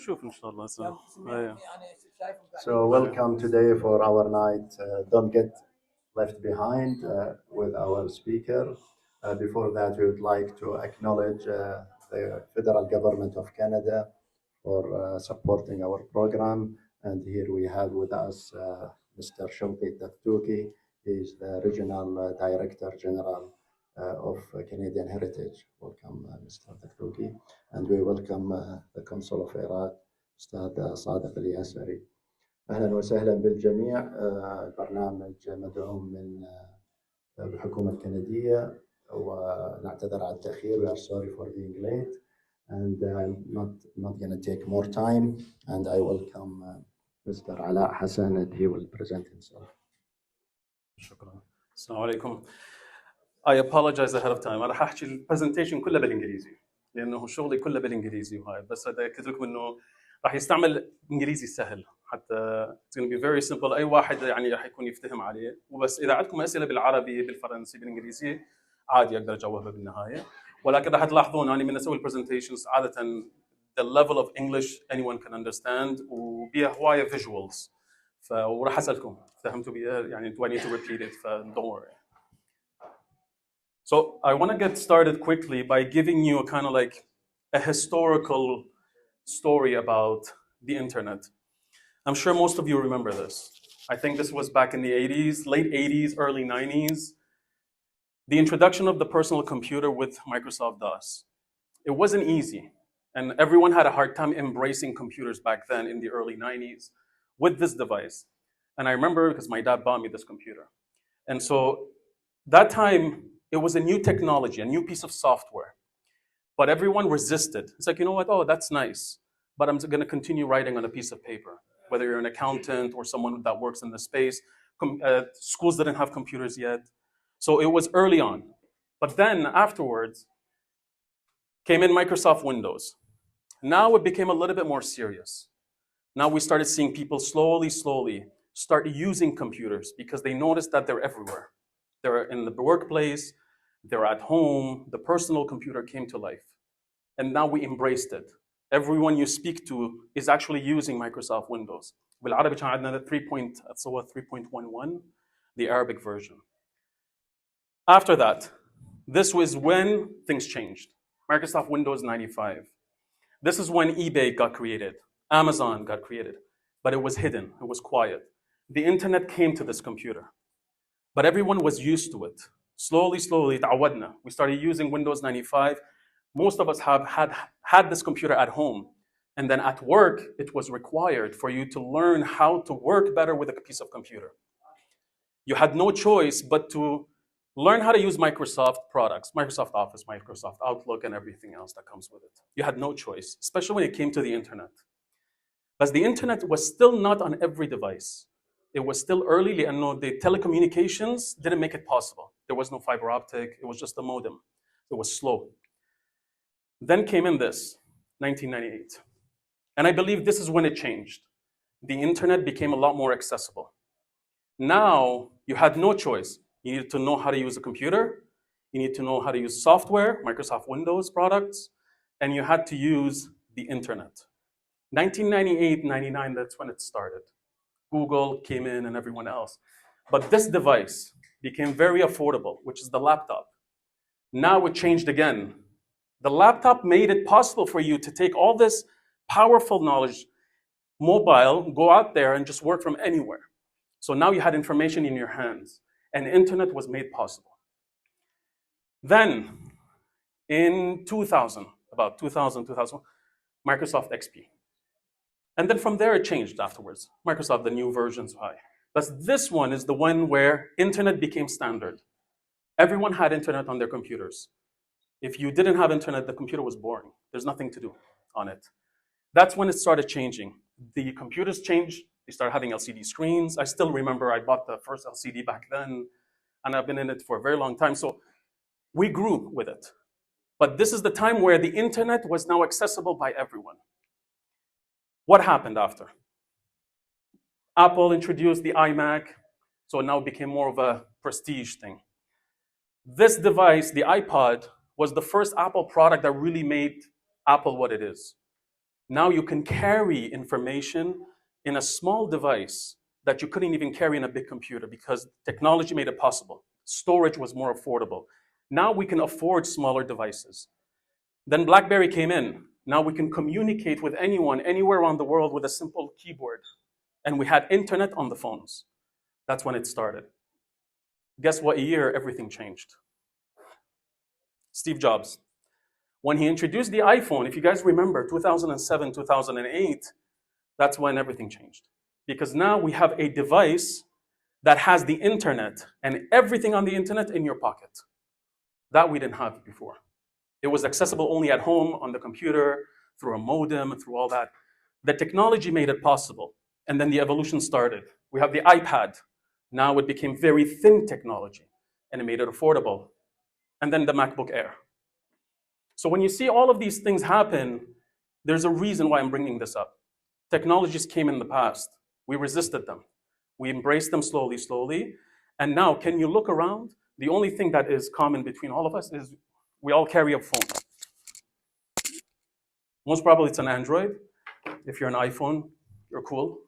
نشوف إن شاء الله. So welcome today for our night. Don't get left behind with our speaker. Before that, we would like to acknowledge the federal government of Canada for supporting our program. And here we have with us Mr. Shawqi Taftuki. He is the Regional Director General of Canadian Heritage. Welcome, Mr. Taftuki. And we welcome the Consul of Iraq, Ustad صادق الياسري. أهلا وسهلا بالجميع. البرنامج مدعوم من الحكومة الكندية ونعتذر على التأخير. We are sorry for being late, and I'm not going to take more time. And I welcome Mr. Alaa Hassan, and he will present himself. شكرا. السلام عليكم. I apologize ahead of time. أنا راح أحكي البرزنتيشن كلها بالإنجليزي لأنه شغلي كله بالإنجليزي وهاي، بس هذا أكد لكم إنه راح يستعمل إنجليزي سهل حتى it's going to be very simple. أي واحد يعني راح يكون يفتهم عليه. وبس إذا عندكم أسئلة بالعربي بالفرنسي بالإنجليزي عادي أقدر أجاوبها بالنهاية. ولكن راح تلاحظون أنا من أسوي البرزنتيشنز عادة the level of English anyone can understand وبيها هواية visuals. وراح أسألكم فهمتوا بيها يعني do I need to repeat it؟ don't worry. So I want to get started quickly by giving you a kind of like a historical story about the internet. I'm sure most of you remember this. I think this was back in the 80s, late 80s, early 90s. The introduction of the personal computer with Microsoft DOS. It wasn't easy, and everyone had a hard time embracing computers back then in the early 90s with this device. And I remember because my dad bought me this computer. And so that time, it was a new technology, a new piece of software. But everyone resisted. It's like, you know what? Oh, that's nice. But I'm going to continue writing on a piece of paper. Whether you're an accountant or someone that works in the space. Schools didn't have computers yet. So it was early on. But then afterwards, came in Microsoft Windows. Now it became a little bit more serious. Now we started seeing people slowly start using computers because they noticed that they're everywhere. They're in the workplace, they're at home, the personal computer came to life. And now we embraced it. Everyone you speak to is actually using Microsoft Windows. بالعربي كان عندنا 3.11, the Arabic version. After that, this was when things changed. Microsoft Windows 95. This is when eBay got created, Amazon got created, but it was hidden, it was quiet. The internet came to this computer. But everyone was used to it. Slowly, تعودنا. We started using Windows 95. Most of us have had this computer at home. And then at work, it was required for you to learn how to work better with a piece of computer. You had no choice but to learn how to use Microsoft products, Microsoft Office, Microsoft Outlook, and everything else that comes with it. You had no choice, especially when it came to the internet. But the internet was still not on every device. It was still early, and the telecommunications didn't make it possible. There was no fiber optic, it was just a modem. It was slow. Then came in this, 1998. And I believe this is when it changed. The internet became a lot more accessible. Now, you had no choice. You needed to know how to use a computer, you need to know how to use software, Microsoft Windows products, and you had to use the internet. 1998, 99, that's when it started. Google came in and everyone else. But this device became very affordable, which is the laptop. Now it changed again. The laptop made it possible for you to take all this powerful knowledge, mobile, go out there and just work from anywhere. So now you had information in your hands, and the internet was made possible. Then, in 2000, about 2000, Microsoft XP. And then from there, it changed afterwards. Microsoft, the new versions, high. But this one is the one where internet became standard. Everyone had internet on their computers. If you didn't have internet, the computer was boring. There's nothing to do on it. That's when it started changing. The computers changed. They started having LCD screens. I still remember I bought the first LCD back then, and I've been in it for a very long time. So we grew with it. But this is the time where the internet was now accessible by everyone. What happened after? Apple introduced the iMac, so it now became more of a prestige thing. This device, the iPod, was the first Apple product that really made Apple what it is. Now you can carry information in a small device that you couldn't even carry in a big computer because technology made it possible. Storage was more affordable. Now we can afford smaller devices. Then BlackBerry came in. Now we can communicate with anyone, anywhere around the world with a simple keyboard. And we had internet on the phones. That's when it started. Guess what year everything changed? Steve Jobs. When he introduced the iPhone, if you guys remember, 2007, 2008, that's when everything changed. Because now we have a device that has the internet and everything on the internet in your pocket. That we didn't have before. It was accessible only at home, on the computer, through a modem, through all that. The technology made it possible. And then the evolution started. We have the iPad. Now it became very thin technology, and it made it affordable. And then the MacBook Air. So when you see all of these things happen, there's a reason why I'm bringing this up. Technologies came in the past. We resisted them. We embraced them slowly, slowly. And now, can you look around? The only thing that is common between all of us is we all carry a phone. Most probably it's an Android. If you're an iPhone, you're cool.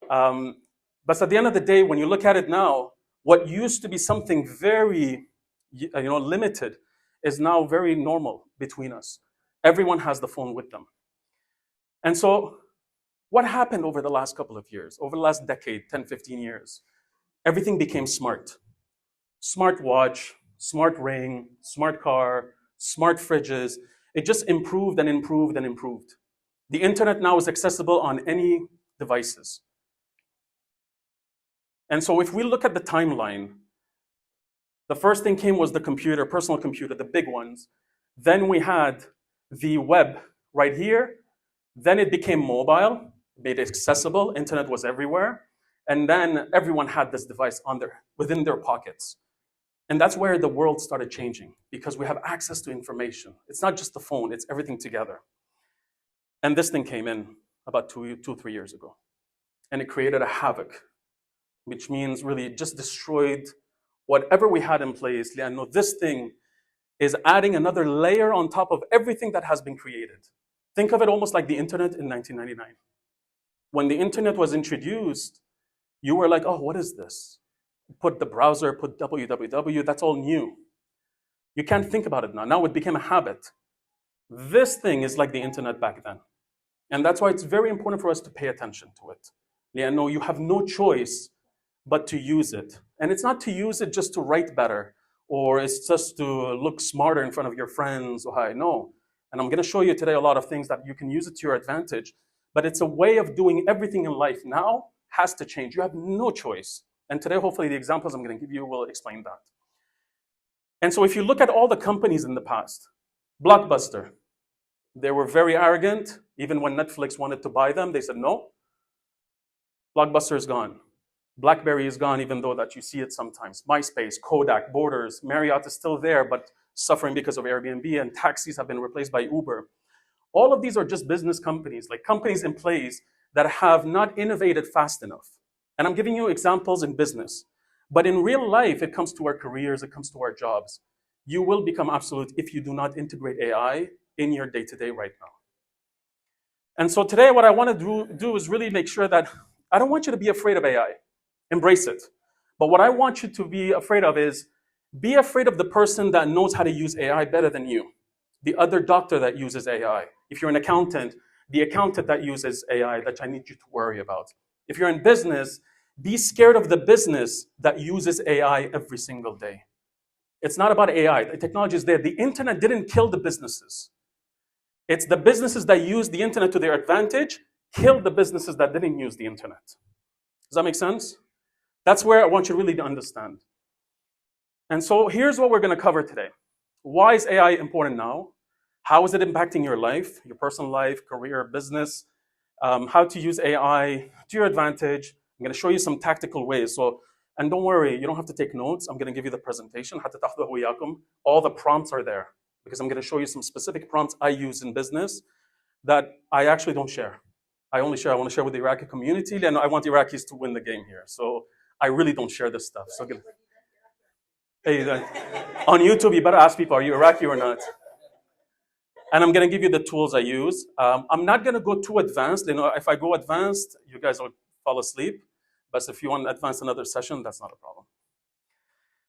But at the end of the day, when you look at it now, what used to be something very limited is now very normal between us. Everyone has the phone with them. And so what happened over the last couple of years, over the last decade, 10, 15 years? Everything became smart. Smart watch, smart ring, smart car, smart fridges. It just improved and improved and improved. The internet now is accessible on any devices. And so if we look at the timeline, the first thing came was the computer, personal computer, the big ones. Then we had the web right here. Then it became mobile, made it accessible. Internet was everywhere. And then everyone had this device within their pockets. And that's where the world started changing, because we have access to information. It's not just the phone, it's everything together. And this thing came in about 3 years ago. And it created a havoc, which means really it just destroyed whatever we had in place. لأنه this thing is adding another layer on top of everything that has been created. Think of it almost like the internet in 1999. When the internet was introduced, you were like, oh, what is this? Put the browser, put www, that's all new. You can't think about it now. Now it became a habit. This thing is like the internet back then. And that's why it's very important for us to pay attention to it. لأنه you have no choice but to use it. And it's not to use it just to write better, or it's just to look smarter in front of your friends. No. And I'm going to show you today a lot of things that you can use it to your advantage. But it's a way of doing everything in life now has to change. You have no choice. And today, hopefully, the examples I'm going to give you will explain that. And so if you look at all the companies in the past, Blockbuster, they were very arrogant. Even when Netflix wanted to buy them, they said no. Blockbuster is gone. BlackBerry is gone, even though that you see it sometimes. MySpace, Kodak, Borders, Marriott is still there, but suffering because of Airbnb, and taxis have been replaced by Uber. All of these are just business companies, like companies in place that have not innovated fast enough. And I'm giving you examples in business. But in real life, it comes to our careers, it comes to our jobs. You will become obsolete if you do not integrate AI in your day-to-day right now. And so today, what I want to do is really make sure that I don't want you to be afraid of AI. Embrace it. But what I want you to be afraid of is be afraid of the person that knows how to use AI better than you. The other doctor that uses AI. If you're an accountant, the accountant that uses AI that I need you to worry about. If you're in business, be scared of the business that uses AI every single day. It's not about AI. The technology is there. The internet didn't kill the businesses. It's the businesses that use the internet to their advantage killed the businesses that didn't use the internet. Does that make sense? That's where I want you really to understand. And so here's what we're going to cover today. Why is AI important now? How is it impacting your life, your personal life, career, business? How to use AI to your advantage. I'm going to show you some tactical ways. And don't worry, you don't have to take notes. I'm going to give you the presentation. All the prompts are there because I'm going to show you some specific prompts I use in business that I actually don't share. I want to share with the Iraqi community, and I want the Iraqis to win the game here. So I really don't share this stuff. So hey, on YouTube, you better ask people, are you Iraqi or not? And I'm going to give you the tools I use. I'm not going to go too advanced. You know, if I go advanced, you guys will fall asleep. But if you want to advance another session, that's not a problem.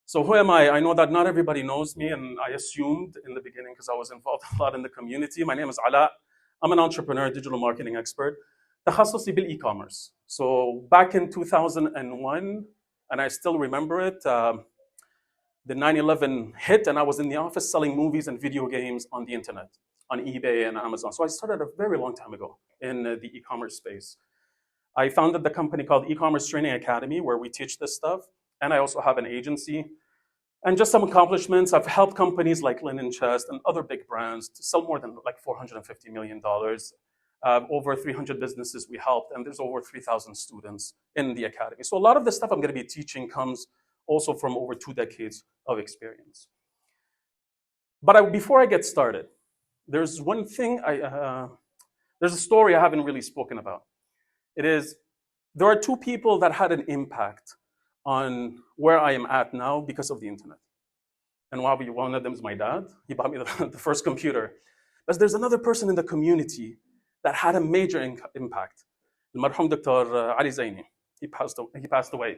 So who am I? I know that not everybody knows me, and I assumed in the beginning because I was involved a lot in the community. My name is Alaa. I'm an entrepreneur, digital marketing expert. تخصصي بالإي-commerce. So back in 2001, and I still remember it, the 9/11 hit, and I was in the office selling movies and video games on the internet, on eBay and Amazon. So I started a very long time ago in the e-commerce space. I founded the company called E-commerce Training Academy, where we teach this stuff. And I also have an agency. And just some accomplishments, I've helped companies like Linen Chest and other big brands to sell more than like $450 million. Over 300 businesses we helped, and there's over 3,000 students in the academy. So a lot of the stuff I'm going to be teaching comes also from over 2 decades of experience. But before I get started, there's one thing, there's a story I haven't really spoken about. It is, there are 2 people that had an impact on where I am at now because of the internet. And one of them is my dad. He bought me the first computer. But there's another person in the community that had a major impact. المرحوم Dr. Ali Zaini. He passed away.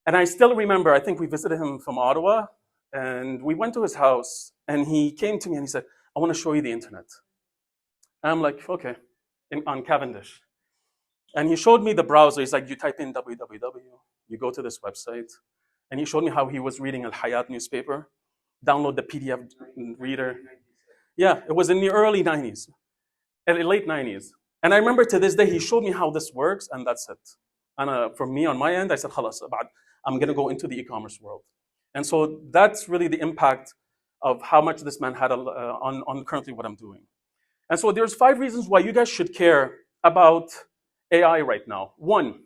And I still remember, I think we visited him from Ottawa, and we went to his house, and he came to me and he said, I want to show you the internet. And I'm like, okay, on Cavendish. And he showed me the browser. He's like, you type in www, you go to this website. And he showed me how he was reading Al Hayat newspaper, download the PDF reader. Yeah, it was in the early 90s, late 90s. And I remember to this day, he showed me how this works, and that's it. And for me, on my end, I said, خلاص, I'm going to go into the e-commerce world. And so that's really the impact of how much this man had on currently what I'm doing. And so there's 5 reasons why you guys should care about AI right now. 1,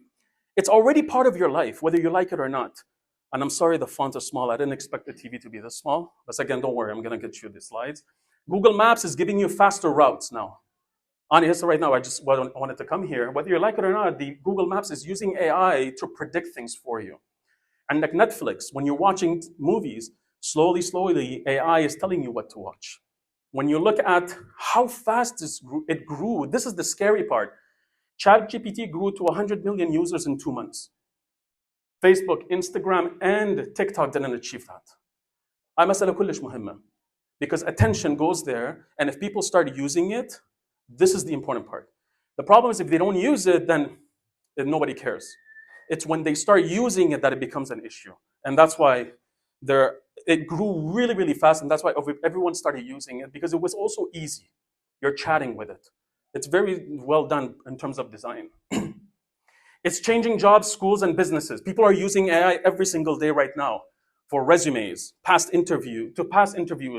it's already part of your life, whether you like it or not. And I'm sorry the fonts are small. I didn't expect the TV to be this small. But again, don't worry, I'm going to get you the slides. Google Maps is giving you faster routes now. Honestly, right now, I just wanted to come here. Whether you like it or not, the Google Maps is using AI to predict things for you. And like Netflix, when you're watching movies, slowly, AI is telling you what to watch. When you look at how fast it grew, this is the scary part. Chat GPT grew to 100 million users in 2 months. Facebook, Instagram, and TikTok didn't achieve that. مسألة كلش مهمة. Because attention goes there, and if people start using it, this is the important part. The problem is if they don't use it, then nobody cares. It's when they start using it that it becomes an issue. And that's why it grew really fast, and that's why everyone started using it, because it was also easy. You're chatting with it. It's very well done in terms of design. It's changing jobs, schools, and businesses. People are using AI every single day right now for resumes, past interviews,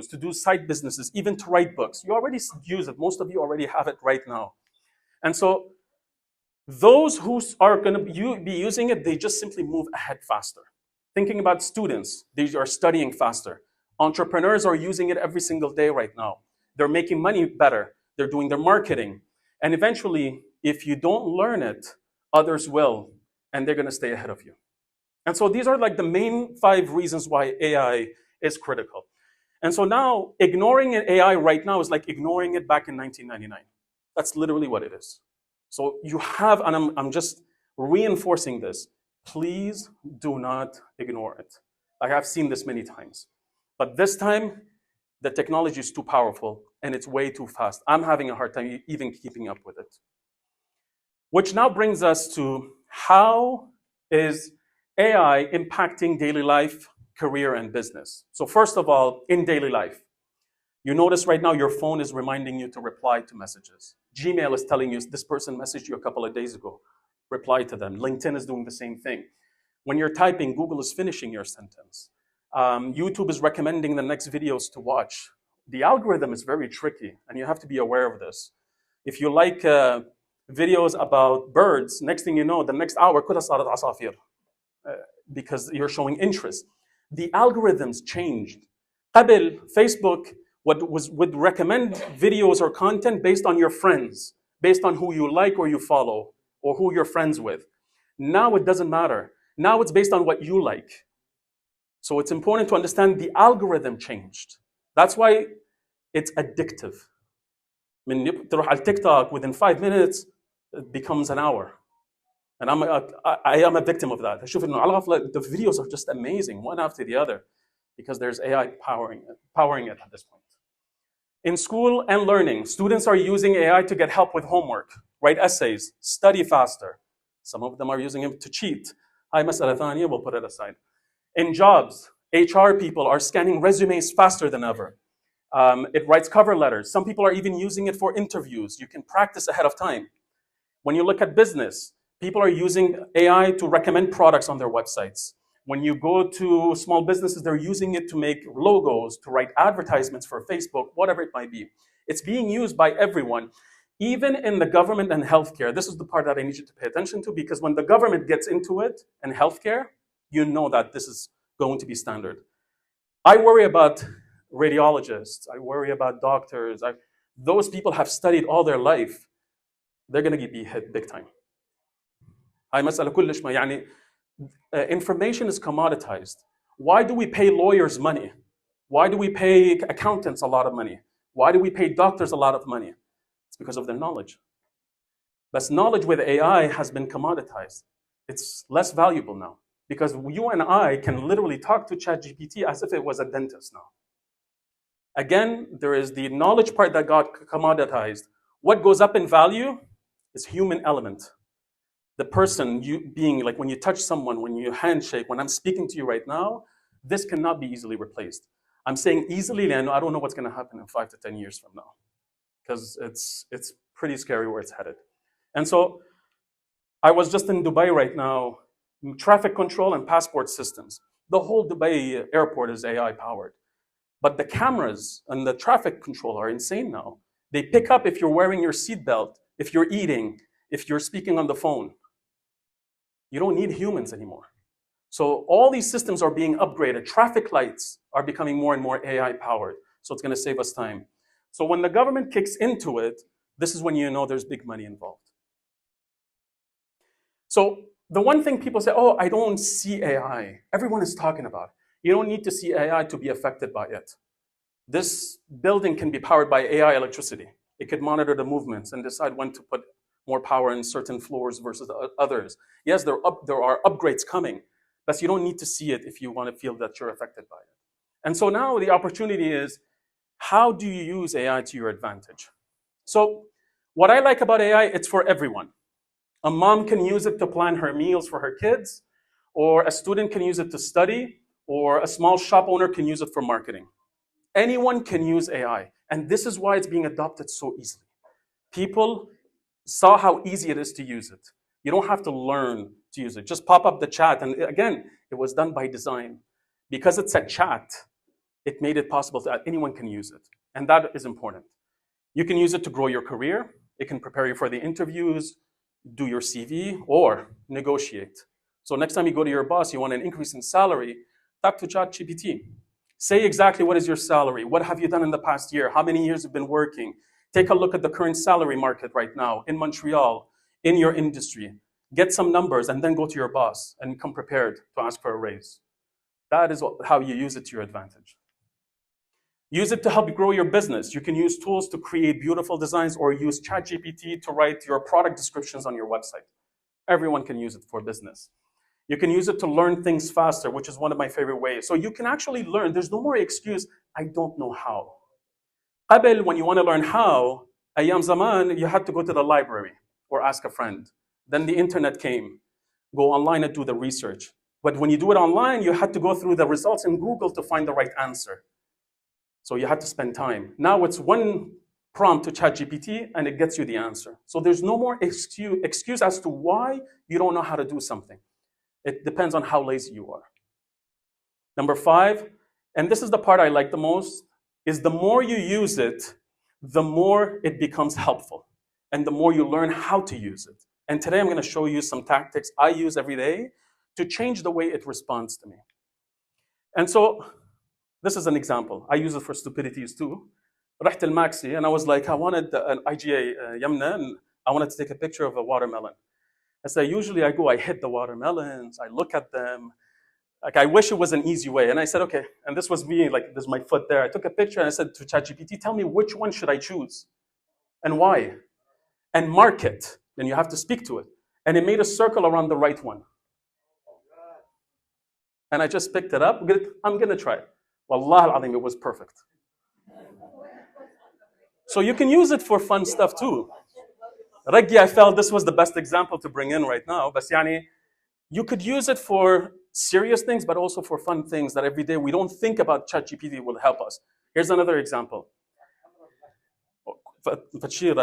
to do side businesses, even to write books. You already use it. Most of you already have it right now. And so those who are going to be using it, they just simply move ahead faster. Thinking about students, they are studying faster. Entrepreneurs are using it every single day right now. They're making money better. They're doing their marketing. And eventually, if you don't learn it, others will, and they're going to stay ahead of you. And so these are like the main 5 reasons why AI is critical. And so now, ignoring an AI right now is like ignoring it back in 1999. That's literally what it is. So you have, and I'm just reinforcing this, please do not ignore it. I have seen this many times. But this time, the technology is too powerful, and it's way too fast. I'm having a hard time even keeping up with it. Which now brings us to how is AI impacting daily life, career, and business. So first of all, in daily life, you notice right now your phone is reminding you to reply to messages. Gmail is telling you this person messaged you a couple of days ago. Reply to them. LinkedIn is doing the same thing. When you're typing, Google is finishing your sentence. YouTube is recommending the next videos to watch. The algorithm is very tricky, and you have to be aware of this. If you like videos about birds, next thing you know, the next hour, كلها صارت عصافير, because you're showing interest. The algorithms changed. قبل, Facebook would recommend videos or content based on your friends, based on who you like or you follow, or who you're friends with. Now it doesn't matter. Now it's based on what you like. So it's important to understand the algorithm changed. That's why it's addictive. تروح على TikTok, within 5 minutes, it becomes an hour. And I am a victim of that. أشوف إنه على غفلة, the videos are just amazing, one after the other, because there's AI powering it at this point. In school and learning, students are using AI to get help with homework, write essays, study faster. Some of them are using it to cheat. هاي مسألة ثانية, we'll put it aside. In jobs, HR people are scanning resumes faster than ever. It writes cover letters. Some people are even using it for interviews. You can practice ahead of time. When you look at business, people are using AI to recommend products on their websites. When you go to small businesses, they're using it to make logos, to write advertisements for Facebook, whatever it might be. It's being used by everyone, even in the government and healthcare. This is the part that I need you to pay attention to, because when the government gets into it and healthcare, you know that this is going to be standard. I worry about radiologists. I worry about doctors. Those people have studied all their life. They're going to be hit big time. هاي مسألة كلش ما يعني information is commoditized. Why do we pay lawyers money? Why do we pay accountants a lot of money? Why do we pay doctors a lot of money? It's because of their knowledge. But knowledge with AI has been commoditized. It's less valuable now, because you and I can literally talk to Chat GPT as if it was a dentist now. Again, there is the knowledge part that got commoditized. What goes up in value is human element. The person, you being like when you touch someone, when you handshake, when I'm speaking to you right now, this cannot be easily replaced. I'm saying easily, and I don't know what's going to happen in 5 to 10 years from now, because it's pretty scary where it's headed. And so I was just in Dubai right now, traffic control and passport systems. The whole Dubai airport is AI powered. But the cameras and the traffic control are insane now. They pick up if you're wearing your seatbelt, if you're eating, if you're speaking on the phone. You don't need humans anymore. So all these systems are being upgraded. Traffic lights are becoming more and more AI powered. So it's going to save us time. So when the government kicks into it, this is when you know there's big money involved. So the one thing people say, oh, I don't see AI. Everyone is talking about. You don't need to see AI to be affected by it. This building can be powered by AI electricity. It could monitor the movements and decide when to put more power in certain floors versus others. Yes, there are upgrades coming, but you don't need to see it if you want to feel that you're affected by it. And so now the opportunity is, how do you use AI to your advantage? So what I like about AI, it's for everyone. A mom can use it to plan her meals for her kids, or a student can use it to study, or a small shop owner can use it for marketing. Anyone can use AI, and this is why it's being adopted so easily. People saw how easy it is to use it. You don't have to learn to use it. Just pop up the chat, and again, it was done by design. Because it's a chat, it made it possible that anyone can use it, and that is important. You can use it to grow your career. It can prepare you for the interviews, do your CV, or negotiate. So next time you go to your boss, you want an increase in salary, talk to Chat GPT. Say exactly what is your salary, what have you done in the past year, how many years you've been working. Take a look at the current salary market right now in Montreal, in your industry. Get some numbers and then go to your boss and come prepared to ask for a raise. That is how you use it to your advantage. Use it to help you grow your business. You can use tools to create beautiful designs, or use Chat GPT to write your product descriptions on your website. Everyone can use it for business. You can use it to learn things faster, which is one of my favorite ways. So you can actually learn. There's no more excuse, I don't know how. قبل, when you want to learn how, أيام زمان, you had to go to the library or ask a friend. Then the internet came. Go online and do the research. But when you do it online, you had to go through the results in Google to find the right answer. So you had to spend time. Now it's one prompt to ChatGPT and it gets you the answer. So there's no more excuse as to why you don't know how to do something. It depends on how lazy you are. Number 5, and this is the part I like the most, is the more you use it, the more it becomes helpful, and the more you learn how to use it. And today I'm going to show you some tactics I use every day to change the way it responds to me. And so this is an example. I use it for stupidities too. رحت الماكسي and I was like, I wanted an IGA Yamna, and I wanted to take a picture of a watermelon. I said, usually I hit the watermelons, I look at them. Like, I wish it was an easy way. And I said, okay. And this was me, like, there's my foot there. I took a picture and I said to ChatGPT, tell me which one should I choose? And why? And mark it. Then you have to speak to it. And it made a circle around the right one. And I just picked it up. I'm going to try it. Wallah al-azim, it was perfect. So you can use it for fun stuff too. Reggie, I felt this was the best example to bring in right now. But you could use it for serious things, but also for fun things that every day we don't think about. Chat GPT will help us. Here's another example. Here,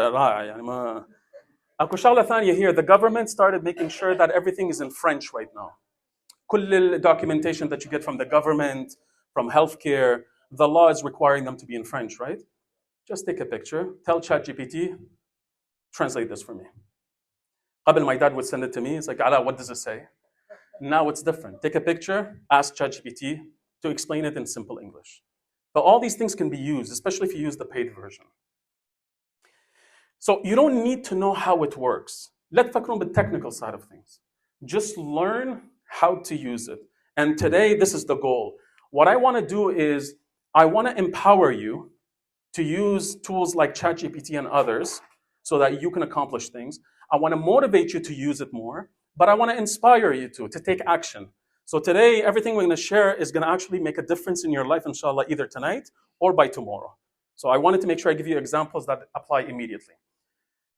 the government started making sure that everything is in French right now. كل documentation that you get from the government, from healthcare, the law is requiring them to be in French, right? Just take a picture, tell Chat GPT, translate this for me. My dad would send it to me. It's like, Alaa, what does it say? Now it's different. Take a picture, ask Chat GPT to explain it in simple English. But all these things can be used, especially if you use the paid version. So you don't need to know how it works. Let's focus on the technical side of things. Just learn how to use it. And today, this is the goal. What I want to do is, I want to empower you to use tools like Chat GPT and others so that you can accomplish things. I want to motivate you to use it more, but I want to inspire you to take action. So today, everything we're going to share is going to actually make a difference in your life, inshallah, either tonight or by tomorrow. So I wanted to make sure I give you examples that apply immediately.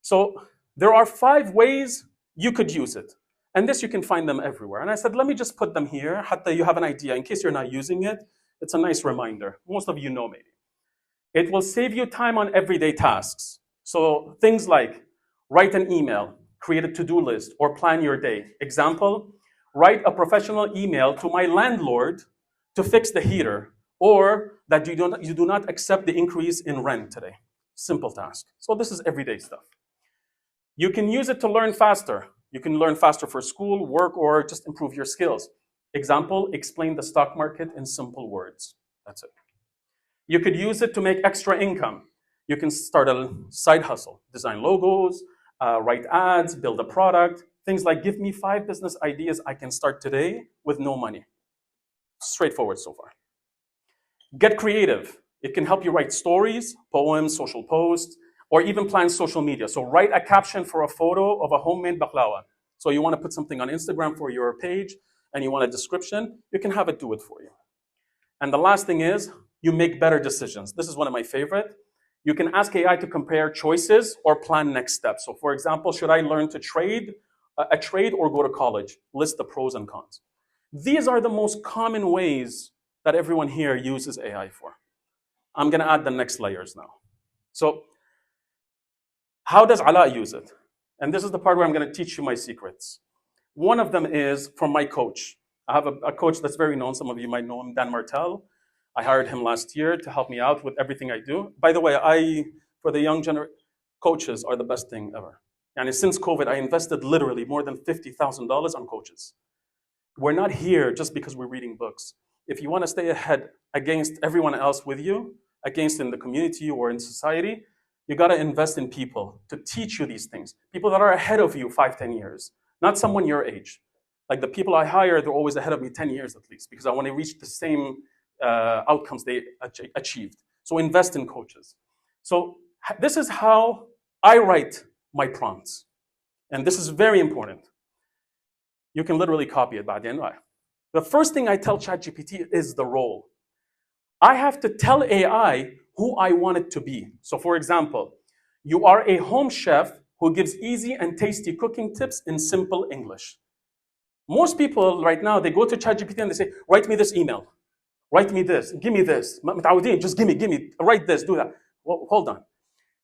So there are 5 ways you could use it. And this, you can find them everywhere. And I said, let me just put them here, hatta you have an idea. In case you're not using it, it's a nice reminder. Most of you know maybe. It will save you time on everyday tasks. So things like write an email, create a to-do list, or plan your day. Example, write a professional email to my landlord to fix the heater, or that you do not accept the increase in rent today. Simple task. So this is everyday stuff. You can use it to learn faster. You can learn faster for school, work, or just improve your skills. Example, explain the stock market in simple words. That's it. You could use it to make extra income. You can start a side hustle, design logos, write ads, build a product, things like give me 5 business ideas I can start today with no money. Straightforward so far. Get creative. It can help you write stories, poems, social posts, or even plan social media. So write a caption for a photo of a homemade baklawa. So you want to put something on Instagram for your page, and you want a description, you can have it do it for you. And the last thing is, you make better decisions. This is one of my favorite. You can ask AI to compare choices or plan next steps. So for example, should I learn to trade a trade or go to college? List the pros and cons. These are the most common ways that everyone here uses AI for. I'm going to add the next layers now. So how does Alaa use it? And this is the part where I'm going to teach you my secrets. One of them is from my coach. I have a coach that's very known. Some of you might know him, Dan Martel. I hired him last year to help me out with everything I do. By the way, for the young generation, coaches are the best thing ever. And since COVID, I invested literally more than $50,000 on coaches. We're not here just because we're reading books. If you want to stay ahead against everyone else with you, against in the community or in society, you got to invest in people to teach you these things. People that are ahead of you 5, 10 years, not someone your age. Like the people I hire, they're always ahead of me 10 years at least, because I want to reach the same outcomes they achieved. So invest in coaches. So this is how I write my prompts. And this is very important. You can literally copy it by the end. The first thing I tell ChatGPT is the role. I have to tell AI who I want it to be. So for example, you are a home chef who gives easy and tasty cooking tips in simple English. Most people right now, they go to ChatGPT and they say, write me this email. Write me this, give me this. Just give me, write this, do that. Well, hold on.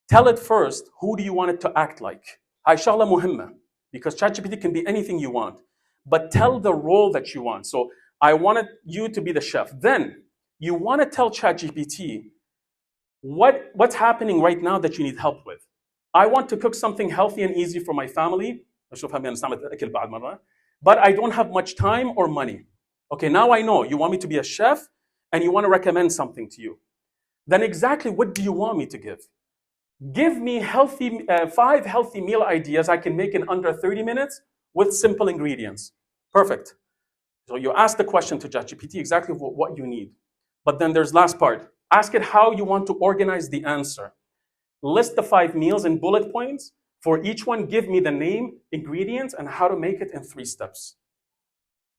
Tell it first, who do you want it to act like? Inshallah muhimma, because ChatGPT can be anything you want. But tell the role that you want. So I wanted you to be the chef. Then you want to tell ChatGPT what's happening right now that you need help with. I want to cook something healthy and easy for my family. But I don't have much time or money. Okay, now I know you want me to be a chef and you want to recommend something to you. Then exactly what do you want me to give? Give me 5 healthy meal ideas I can make in under 30 minutes with simple ingredients. Perfect. So you ask the question to ChatGPT exactly what you need. But then there's last part. Ask it how you want to organize the answer. list the 5 meals in bullet points. For each one, give me the name, ingredients, and how to make it in 3 steps.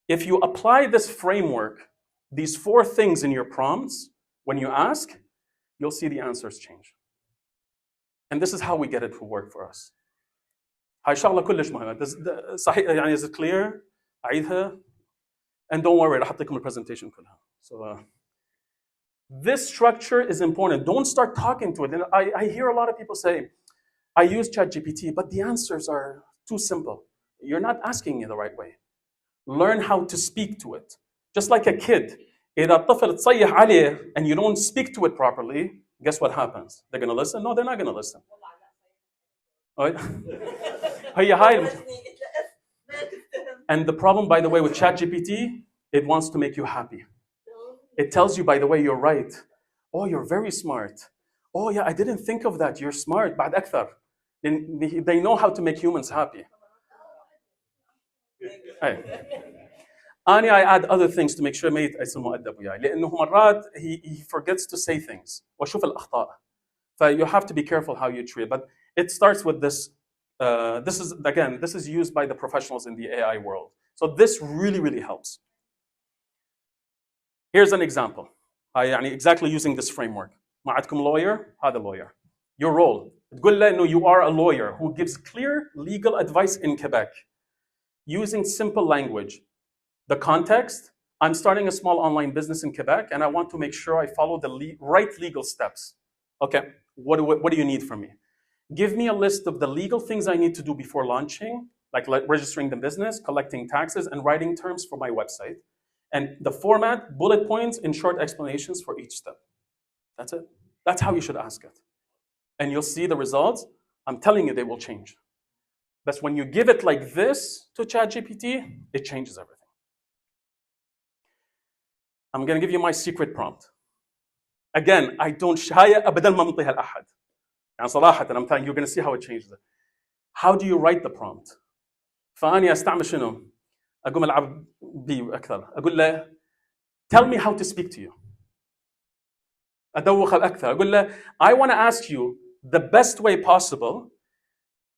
If you apply this framework, these 4 things in your prompts, when you ask, you'll see the answers change. And this is how we get it to work for us. هاي شغلة كلش مهمة. صحيح يعني is it clear؟ أعيدها. And don't worry, راح أعطيكم البرزنتيشن كلها. So this structure is important. Don't start talking to it. And I hear a lot of people say, I use Chat GPT, but the answers are too simple. You're not asking it the right way. Learn how to speak to it. Just like a kid. إذا الطفل تصيح عليه and you don't speak to it properly, guess what happens? They're going to listen? No, they're not going to listen. And the problem, by the way, with Chat GPT, it wants to make you happy. It tells you, by the way, you're right. Oh, you're very smart. Oh, yeah, I didn't think of that. You're smart. بعد أكثر. They know how to make humans happy. Hey. I add other things to make sure ما يتأثر مؤدب وياي. لأنه مرات he forgets to say things. وشوف الأخطاء. So you have to be careful how you treat it. But it starts with this. This is used by the professionals in the AI world. So this really, really helps. Here's an example. يعني exactly using this framework. ما عندكم lawyer, هذا lawyer. Your role. تقول له إنه you are a lawyer who gives clear legal advice in Quebec using simple language. The context, I'm starting a small online business in Quebec and I want to make sure I follow the right legal steps. Okay, what do you need from me? Give me a list of the legal things I need to do before launching, like registering the business, collecting taxes, and writing terms for my website. And the format, bullet points, and short explanations for each step. That's it. That's how you should ask it. And you'll see the results. I'm telling you, they will change. That's when you give it like this to Chat GPT, it changes everything. I'm going to give you my secret prompt. Again, I don't شهاية أبداً ما منطيها لأحد. يعني صراحة I'm telling you, you're going to see how it changes it. How do you write the prompt? فأنا أستعمل شنو؟ أقوم ألعب بيه أكثر. أقول له tell me how to speak to you. أدوخ أكثر. أقول له I want to ask you the best way possible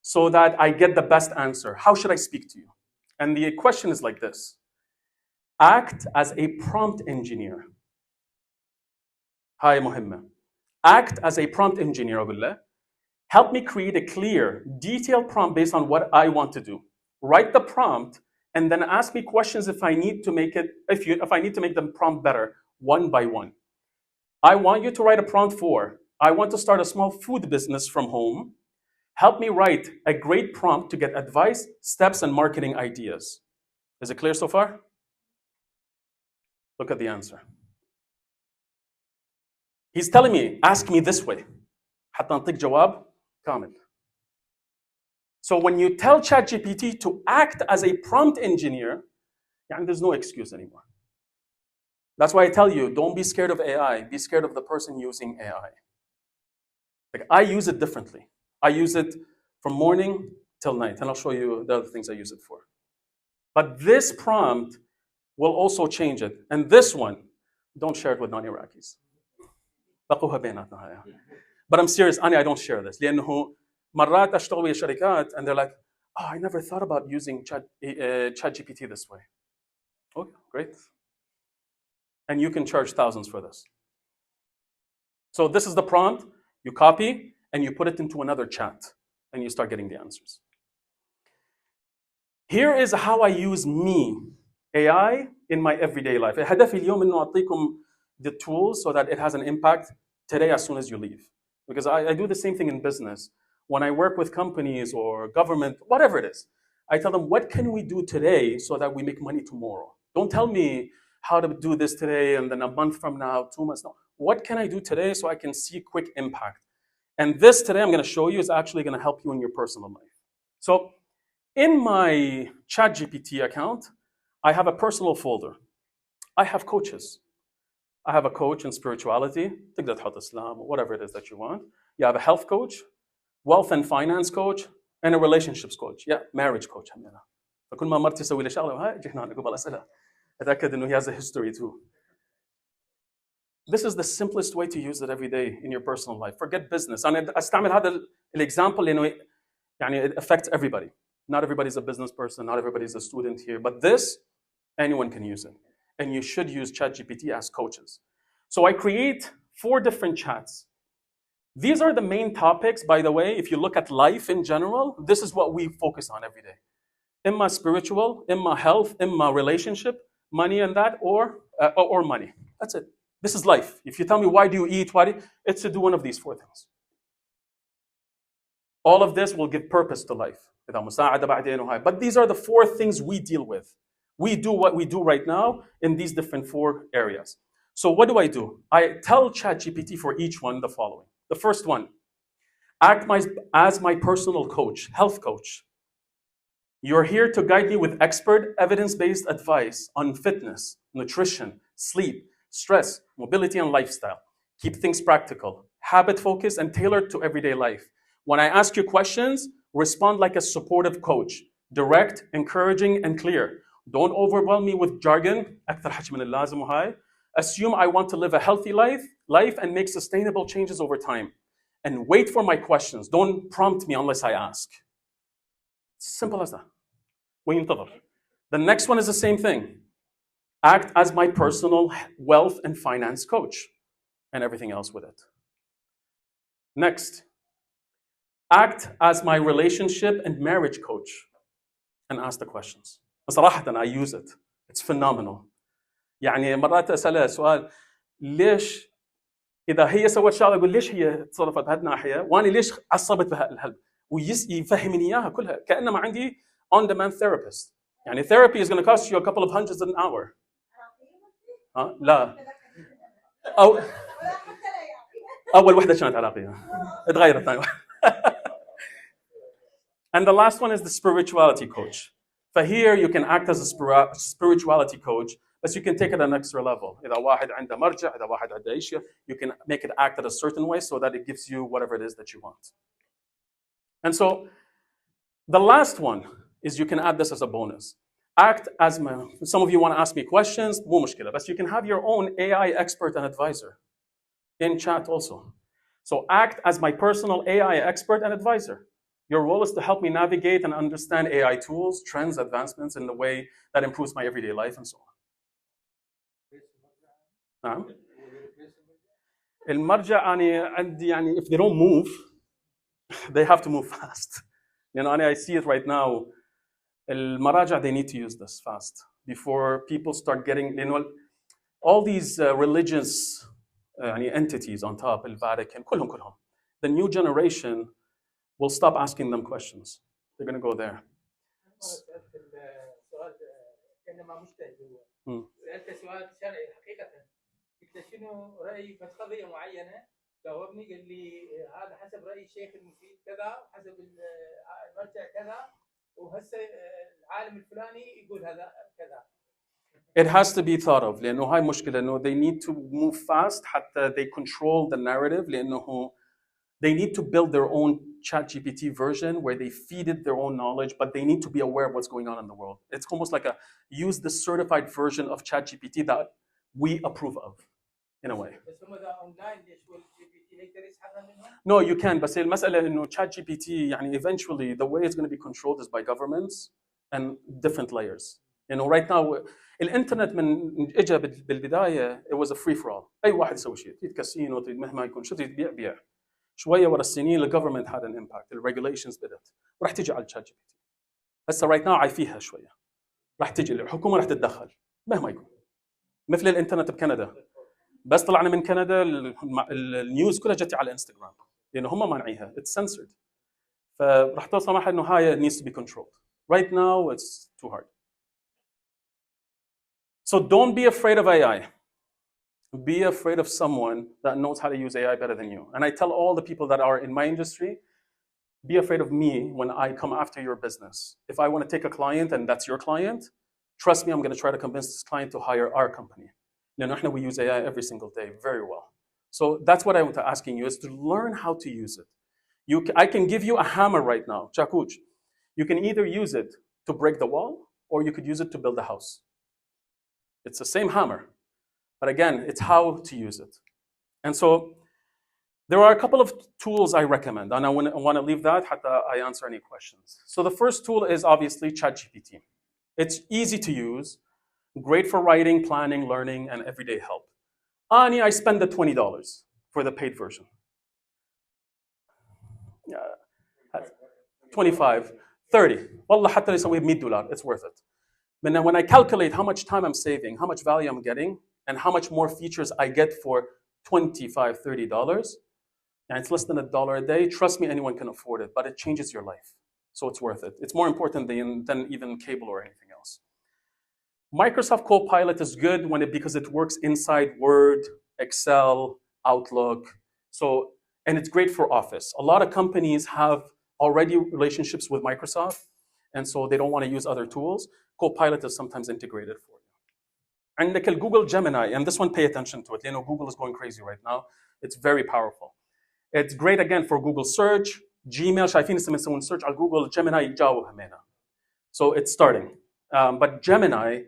so that I get the best answer. How should I speak to you? And the question is like this. Act as a prompt engineer. هاي مهمة. Act as a prompt engineer. أقول له help me create a clear, detailed prompt based on what I want to do. Write the prompt and then ask me questions if I need to make the prompt better, one by one. I want you to write a prompt for, I want to start a small food business from home. Help me write a great prompt to get advice, steps, and marketing ideas. Is it clear so far? Look at the answer. He's telling me, ask me this way. حتى نعطيك جواب كامل. So when you tell Chat GPT to act as a prompt engineer, there's no excuse anymore. That's why I tell you, don't be scared of AI. Be scared of the person using AI. Like, I use it differently. I use it from morning till night, and I'll show you the other things I use it for. But this prompt will also change it. And this one, don't share it with non-Iraqis. But I'm serious, I don't share this. لأنه مرات أشتغل ويا شركات and they're like, oh, I never thought about using Chat GPT this way. Okay, great. And you can charge thousands for this. So this is the prompt. You copy and you put it into another chat and you start getting the answers. Here is how I use me, AI, in my everyday life. هدفي اليوم إنه أعطيكم the tools so that it has an impact today as soon as you leave. Because I do the same thing in business. When I work with companies or government, whatever it is, I tell them, what can we do today so that we make money tomorrow? Don't tell me how to do this today and then a month from now, 2 months. No. What can I do today so I can see quick impact? And this today I'm going to show you is actually going to help you in your personal life. So in my Chat GPT account, I have a personal folder. I have coaches. I have a coach in spirituality, تقدر تحط Islam, whatever it is that you want. You have a health coach, wealth and finance coach, and a relationships coach. Yeah, marriage coach. فكل ما مرتي تسوي لي شغله وهاي جي هنا قبل اسئله اتاكد انه he has a history too. This is the simplest way to use it every day in your personal life. Forget business. أنا أستعمل هذا الexample لأنه يعني it affects everybody. Not everybody's a business person, not everybody's a student here, but this, anyone can use it. And you should use Chat GPT as coaches. So I create 4 different chats. These are the main topics, by the way. If you look at life in general, this is what we focus on every day. Imma spiritual, imma health, imma relationship, money and that, or money. That's it. This is life. If you tell me why do you eat, it's to do one of these 4 things. All of this will give purpose to life. But these are the 4 things we deal with. We do what we do right now in these different 4 areas. So what do? I tell ChatGPT for each one the following. The first one, act as my personal coach, health coach. You're here to guide me with expert, evidence-based advice on fitness, nutrition, sleep, stress, mobility, and lifestyle. Keep things practical, habit-focused, and tailored to everyday life. When I ask you questions, respond like a supportive coach, direct, encouraging, and clear. Don't overwhelm me with jargon. Assume I want to live a healthy life and make sustainable changes over time. And wait for my questions. Don't prompt me unless I ask. Simple as that. The next one is the same thing. Act as my personal wealth and finance coach, and everything else with it. Next, act as my relationship and marriage coach, and ask the questions. صراحة I use it. It's phenomenal. يعني مرات أسألها سؤال ليش إذا هي سوت شغلة أقول ليش هي تصرفت بهالناحية وأنا ليش عصبت بهالهلب ويفهمني إياها كلها كأنما عندي on demand therapist. يعني therapy is going to cost you a couple of hundreds an hour. لا أول وحدة كانت عراقية اتغيرت ثاني. And the last one is the spirituality coach. For here you can act as a spirituality coach, but you can take it an extra level. إذا واحد عنده مرجع, إذا واحد عنده إشياء, you can make it act in a certain way so that it gives you whatever it is that you want. And so the last one is you can add this as a bonus. Act as some of you want to ask me questions, مو مشكلة, but you can have your own AI expert and advisor in chat also. So act as my personal AI expert and advisor. Your role is to help me navigate and understand AI tools, trends, advancements in the way that improves my everyday life and so on. المرجع أنا عندي يعني if they don't move, they have to move fast. You know, I see it right now. المراجع, they need to use this fast before people start getting, you know, all these religious entities on top, the Vatican, كلهم. The new generation will stop asking them questions. They're going to go there. سألت سؤال شرعي حقيقة. قلت شنو رأيك في قضية معينة؟ جاوبني قال لي هذا حسب رأي الشيخ المفيد كذا حسب المرجع كذا وهسه العالم الفلاني يقول هذا كذا. It has to be thought of. لأنه هاي مشكلة إنه they need to move fast حتى they control the narrative. لأنه they need to build their own Chat GPT version where they feed it their own knowledge, but they need to be aware of what's going on in the world. It's almost like use the certified version of Chat GPT that we approve of, in a way. No, you can. بس المسألة إنه Chat GPT يعني eventually the way it's going to be controlled is by governments and different layers. You know, right now الانترنت من اجى بالبداية it was a free for all. أي واحد يسوي شيء، تريد كاسينو، تريد مهما يكون، شو تريد بيع. شويه ورا السنين الجفرمنت had an impact, الريجوليشنز بدت وراح تيجي على الشات جي بي تي. هسه رايت ناو عايفيها شويه. راح تيجي الحكومه راح تتدخل مهما يكون. مثل الانترنت بكندا. بس طلعنا من كندا النيوز كلها جت على الانستغرام لانه هم مانعيها. It's censored. فراح توصل مرحله انه هاي needs to be controlled. Right now it's too hard. So don't be afraid of AI. Be afraid of someone that knows how to use AI better than you. And I tell all the people that are in my industry, be afraid of me when I come after your business. If I want to take a client and that's your client, trust me, I'm going to try to convince this client to hire our company. We use AI every single day very well. So that's what I want to asking you is to learn how to use it. I can give you a hammer right now, Chakuch. You can either use it to break the wall or you could use it to build a house. It's the same hammer. But again, it's how to use it. And so there are a couple of tools I recommend, and I want to leave that حتى I answer any questions. So the first tool is obviously Chat GPT. It's easy to use, great for writing, planning, learning, and everyday help. I spend the $20 for the paid version. 25, 30. والله حتى يسوي $100, it's worth it. But when I calculate how much time I'm saving, how much value I'm getting, and how much more features I get for $25, $30, and it's less than $1 a day, trust me, anyone can afford it, but it changes your life. So it's worth it. It's more important than even cable or anything else. Microsoft Copilot is good because it works inside Word, Excel, Outlook. So, and it's great for Office. A lot of companies have already relationships with Microsoft, and so they don't want to use other tools. Copilot is sometimes integrated for you. عندك Google Gemini, and this one pay attention to it. You know, Google is going crazy right now. It's very powerful. It's great again for Google search, Gmail. شايفين يسوون search على Google Gemini يجاوب همينة. So it's starting. But Gemini,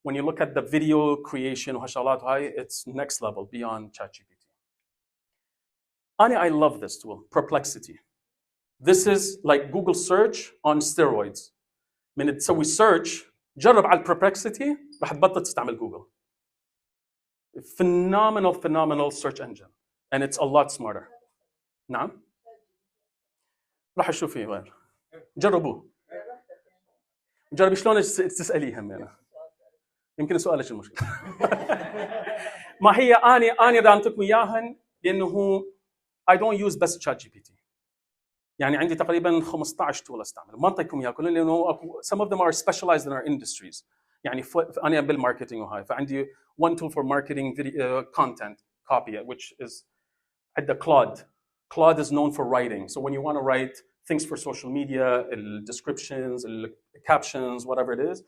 when you look at the video creation, it's next level beyond Chat GPT. I love this tool, Perplexity. This is like Google search on steroids. من تسوي search جرب على Perplexity راح تبطل تستعمل Google. Phenomenal search engine, and it's a lot smarter. نعم. راح اشوف فيه غير. جربوه. جربي شلون تسأليه هم يمكن سؤالك المشكلة. ما هي أنا إذا أعطيكم إياهن لأنه I don't use بس Chat GPT. يعني عندي تقريبا 15 tool استعمل. ما أعطيكم إياه كلهم لأنه some of them are specialized in our industries. يعني أنا بالماركتينج وهاي فعندي one tool for marketing video content copy which is عندنا Claude. Claude is known for writing. So when you want to write things for social media, descriptions, captions, whatever it is,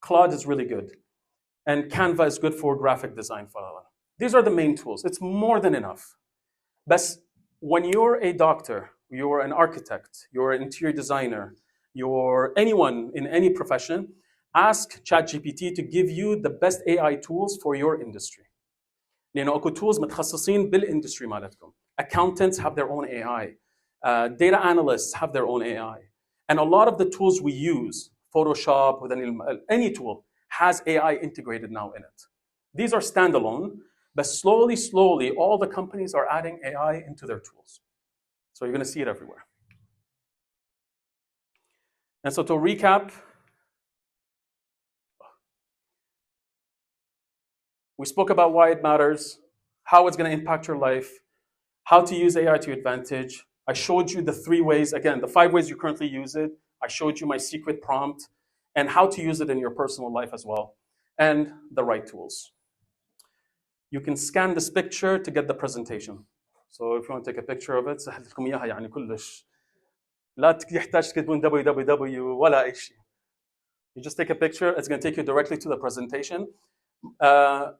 Claude is really good. And Canva is good for graphic design. These are the main tools. It's more than enough. But when you're a doctor, you're an architect, you're an interior designer, you're anyone in any profession, ask ChatGPT to give you the best AI tools for your industry. لأنه أكو tools متخصصين بالindustry مالتكم. Accountants have their own AI. Data analysts have their own AI. And a lot of the tools we use, Photoshop, with any tool, has AI integrated now in it. These are standalone, but slowly, all the companies are adding AI into their tools. So you're going to see it everywhere. And so to recap, we spoke about why it matters, how it's going to impact your life, how to use AI to your advantage. I showed you the 3 ways, again, the 5 ways you currently use it. I showed you my secret prompt and how to use it in your personal life as well, and the right tools. You can scan this picture to get the presentation. So if you want to take a picture of it, سهلت لكم إياها يعني كلش. لا تحتاج تكتبون www ولا أي شيء. You just take a picture, it's going to take you directly to the presentation.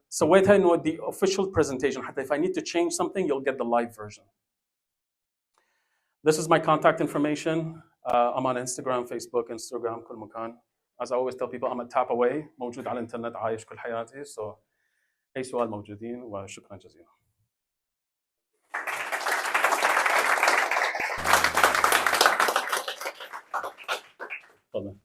سويتها إنه the official presentation حتى if I need to change something, you'll get the live version. This is my contact information. I'm on Instagram, Facebook, كل مكان. As I always tell people, I'm a tap away. موجود على الإنترنت عايش كل حياتي. So أي سؤال موجودين وشكرا جزيلا. تفضل.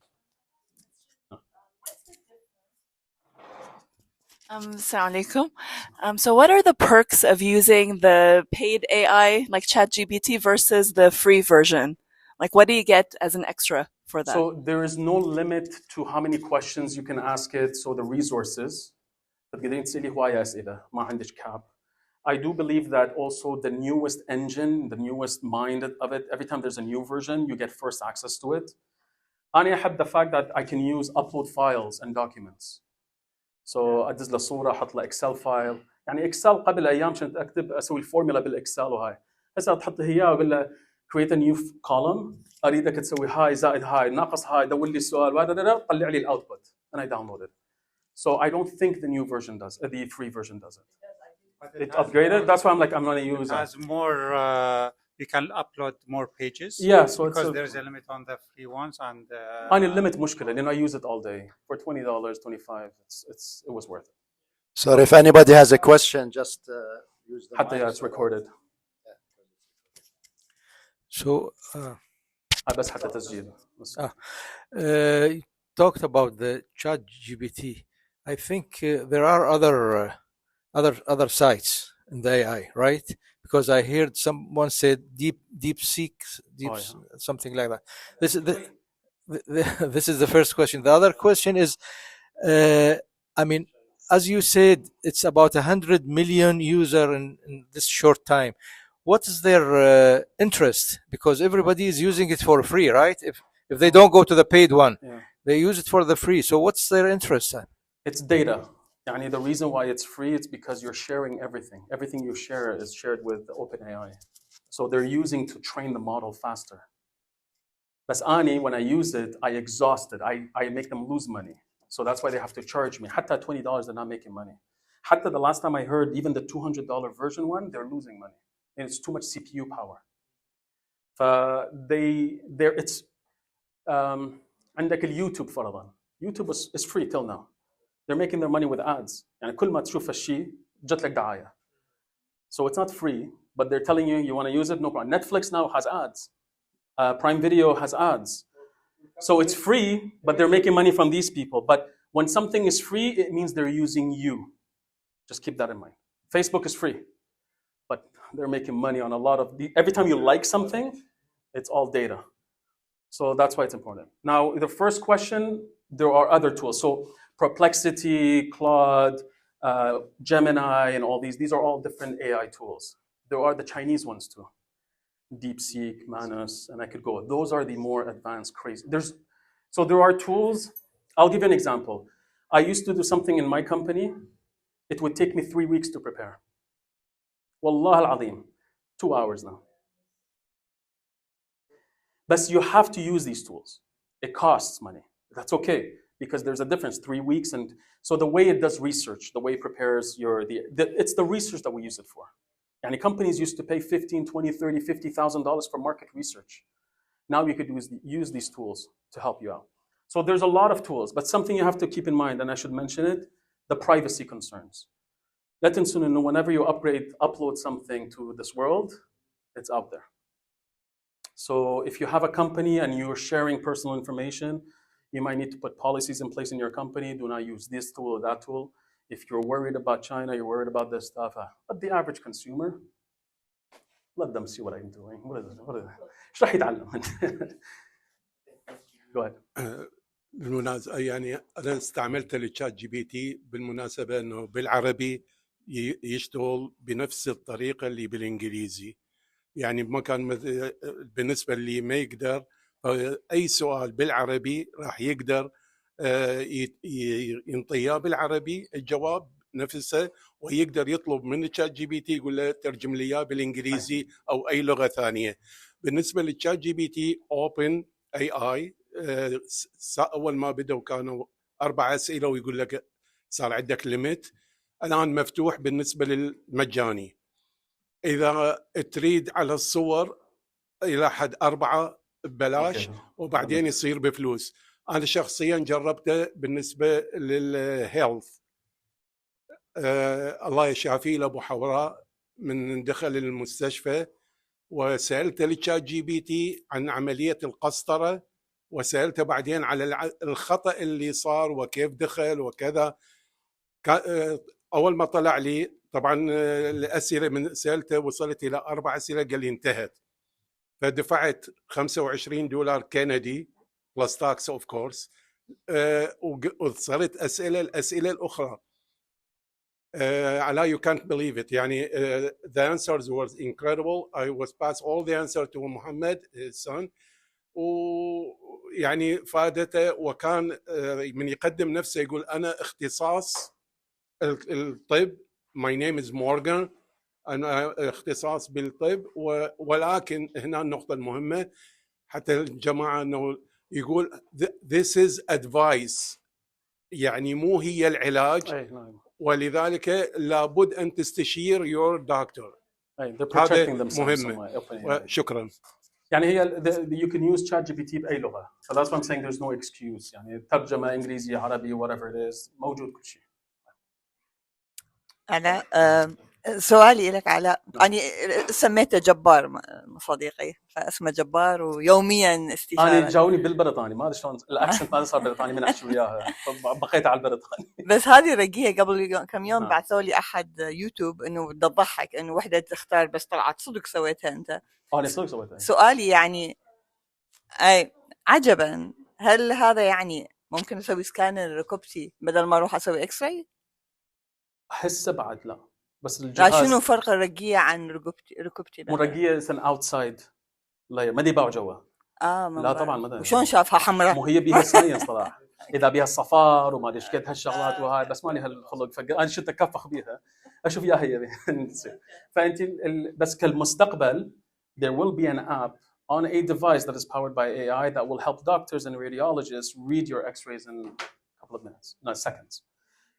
Assalamu alaikum. So what are the perks of using the paid AI like Chat GPT versus the free version? Like what do you get as an extra for that? So there is no limit to how many questions you can ask it. So the resources. بتقدرين تسألي هواية أسئلة ما عندك cap. I do believe that also the newest engine, the newest mind of it, every time there's a new version, you get first access to it. أنا أحب the fact that I can use upload files and documents. So أدز له صورة أحط له Excel file. يعني Excel قبل أيام كنت أكتب أسوي الفورمولا بالإكسل وهاي. هسه تحط هي وأقول له create a new column. أريدك تسوي هاي زائد هاي ناقص هاي دور لي السؤال وهذا طلع لي الأوتبوت and I download it. So I don't think the new version does, the free version does it. It upgraded. That's why I'm like, I'm going to use it. Has more, you can upload more pages. Yeah, so because there's a limit on the free ones and. I limit مشكلة, and I use it all day for $20, $25. It was worth it. So if anybody has a question, just use the حتى mic. it's recorded. So, بس حتى تسجيل. you talked about the Chat GPT. I think there are other sites in the AI, right? Because I heard someone said DeepSeek, something like that. This is this is the first question. The other question is, I mean, as you said, it's about 100 million user in this short time. What is their interest? Because everybody is using it for free, right? If they don't go to the paid one, they use it for the free. So what's their interest? It's data. Yani the reason why it's free, it's because you're sharing everything. Everything you share is shared with OpenAI. So they're using to train the model faster. But when I use it, I exhaust it. I make them lose money. So that's why they have to charge me. Hatta $20, they're not making money. Hatta the last time I heard, even the $200 version one, they're losing money. And it's too much CPU power. It's عندك اليوتيوب فرضا. YouTube is free till now. They're making their money with ads. يعني كل ما تشوف الشيء جت لك دعاية. So it's not free, but they're telling you want to use it, no problem. Netflix now has ads. Prime Video has ads. So it's free, but they're making money from these people. But when something is free, it means they're using you. Just keep that in mind. Facebook is free, but they're making money on a lot of every time you like something, it's all data. So that's why it's important. Now, the first question, there are other tools. So Perplexity, Claude, Gemini, and all these are all different AI tools. There are the Chinese ones too. DeepSeek, Manus, and I could go. Those are the more advanced, crazy. So there are tools. I'll give you an example. I used to do something in my company. It would take me 3 weeks to prepare. Wallah al-azim, 2 hours now. But you have to use these tools. It costs money. That's okay, because there's a difference, 3 weeks. And so the way it does research, the way it prepares it's the research that we use it for. And companies used to pay $15,000, $20,000, $30,000, $50,000 for market research. Now you could use these tools to help you out. So there's a lot of tools, but something you have to keep in mind, and I should mention it, the privacy concerns. Let تنسوا إنه whenever you upload something to this world, it's out there. So if you have a company and you're sharing personal information, you might need to put policies in place in your company. Do not use this tool or that tool. If you're worried about China, you're worried about this stuff. But the average consumer, let them see what I'm doing. What is it? ايش راح يتعلم؟ Go ahead. بالمناسبة يعني أنا استعملت الشات جي بي تي بالمناسبة إنه بالعربي يشتغل بنفس الطريقة اللي بالإنجليزي. يعني ما كان بالنسبة اللي ما يقدر أي سؤال بالعربي راح يقدر ينطيه بالعربي الجواب نفسه، ويقدر يطلب من الشات جي بي تي يقول له ترجم لي اياه بالانجليزي او اي لغه ثانيه. بالنسبه للشات جي بي تي اوبن اي اي اول ما بدأوا كانوا 4 اسئله ويقول لك صار عندك ليميت. الان مفتوح بالنسبه للمجاني. اذا تريد على الصور الى حد 4 ببلاش وبعدين يصير بفلوس. أنا شخصياً جربته بالنسبة للهيلث. الله يشافيه لأبو حوراء من دخل المستشفى، وسألته للشات جي بي تي عن عملية القسطرة، وسألته بعدين على الخطأ اللي صار وكيف دخل وكذا. أول ما طلع لي طبعاً الأسئلة من سألته وصلت إلى 4 أسئلة قال لي انتهت. فدفعت $25 كندي plus tax of course. وصارت الأسئلة الأخرى. Alaa, you can't believe it. يعني the answers were incredible. I was passed all the answer to Muhammad, his son. ويعني فادته، وكان من يقدم نفسه يقول أنا اختصاص الطب. My name is Morgan. أنا اختصاص بالطب. ولكن هنا النقطة المهمة حتى الجماعة أنه يقول this is advice، يعني مو هي العلاج، ولذلك لابد أن تستشير your doctor. هذا مهم. شكرا. يعني هي you can use Chat GPT بأي لغة. So that's why I'm saying there's no excuse. يعني ترجمة إنجليزي عربي whatever it is موجود كل شيء. علاء سؤالي لك علاء، أنا سميته جبار صديقي، فاسمه جبار ويوميا انا استشارة. جاوني بالبريطاني، ما ادري شلون الاكسنت مالي صار بريطاني من احكي وياها، فبقيت على البريطاني. بس هذه رقية. قبل كم يوم نعم. بعثوا لي أحد يوتيوب إنه بدها تضحك، إنه وحدة تختار، بس طلعت صدق سويتها أنت. انا صدق سويتها. سؤالي يعني أي عجبا، هل هذا يعني ممكن أسوي سكان لركبتي بدل ما أروح أسوي إكس راي؟ احس بعد لا، بس لا، الجهاز شنو فرق الرقية عن ركبتي مثلاً؟ مرقيه سن اوتسايد، لا ما دي باع جوا. من لا برا. طبعا ما وشون شافها حمراء؟ مو هي بيها ساينس صراحه، اذا بيها الصفار وما ادري ايش قد هالشغلات وهاي، بس ماني هالخلق، فانا شفت اكفخ بيها اشوف يا هي تصير. فانت بس كالمستقبل there will be an app on a device that is powered by AI that will help doctors and radiologists read your x-rays in a couple of minutes, no seconds.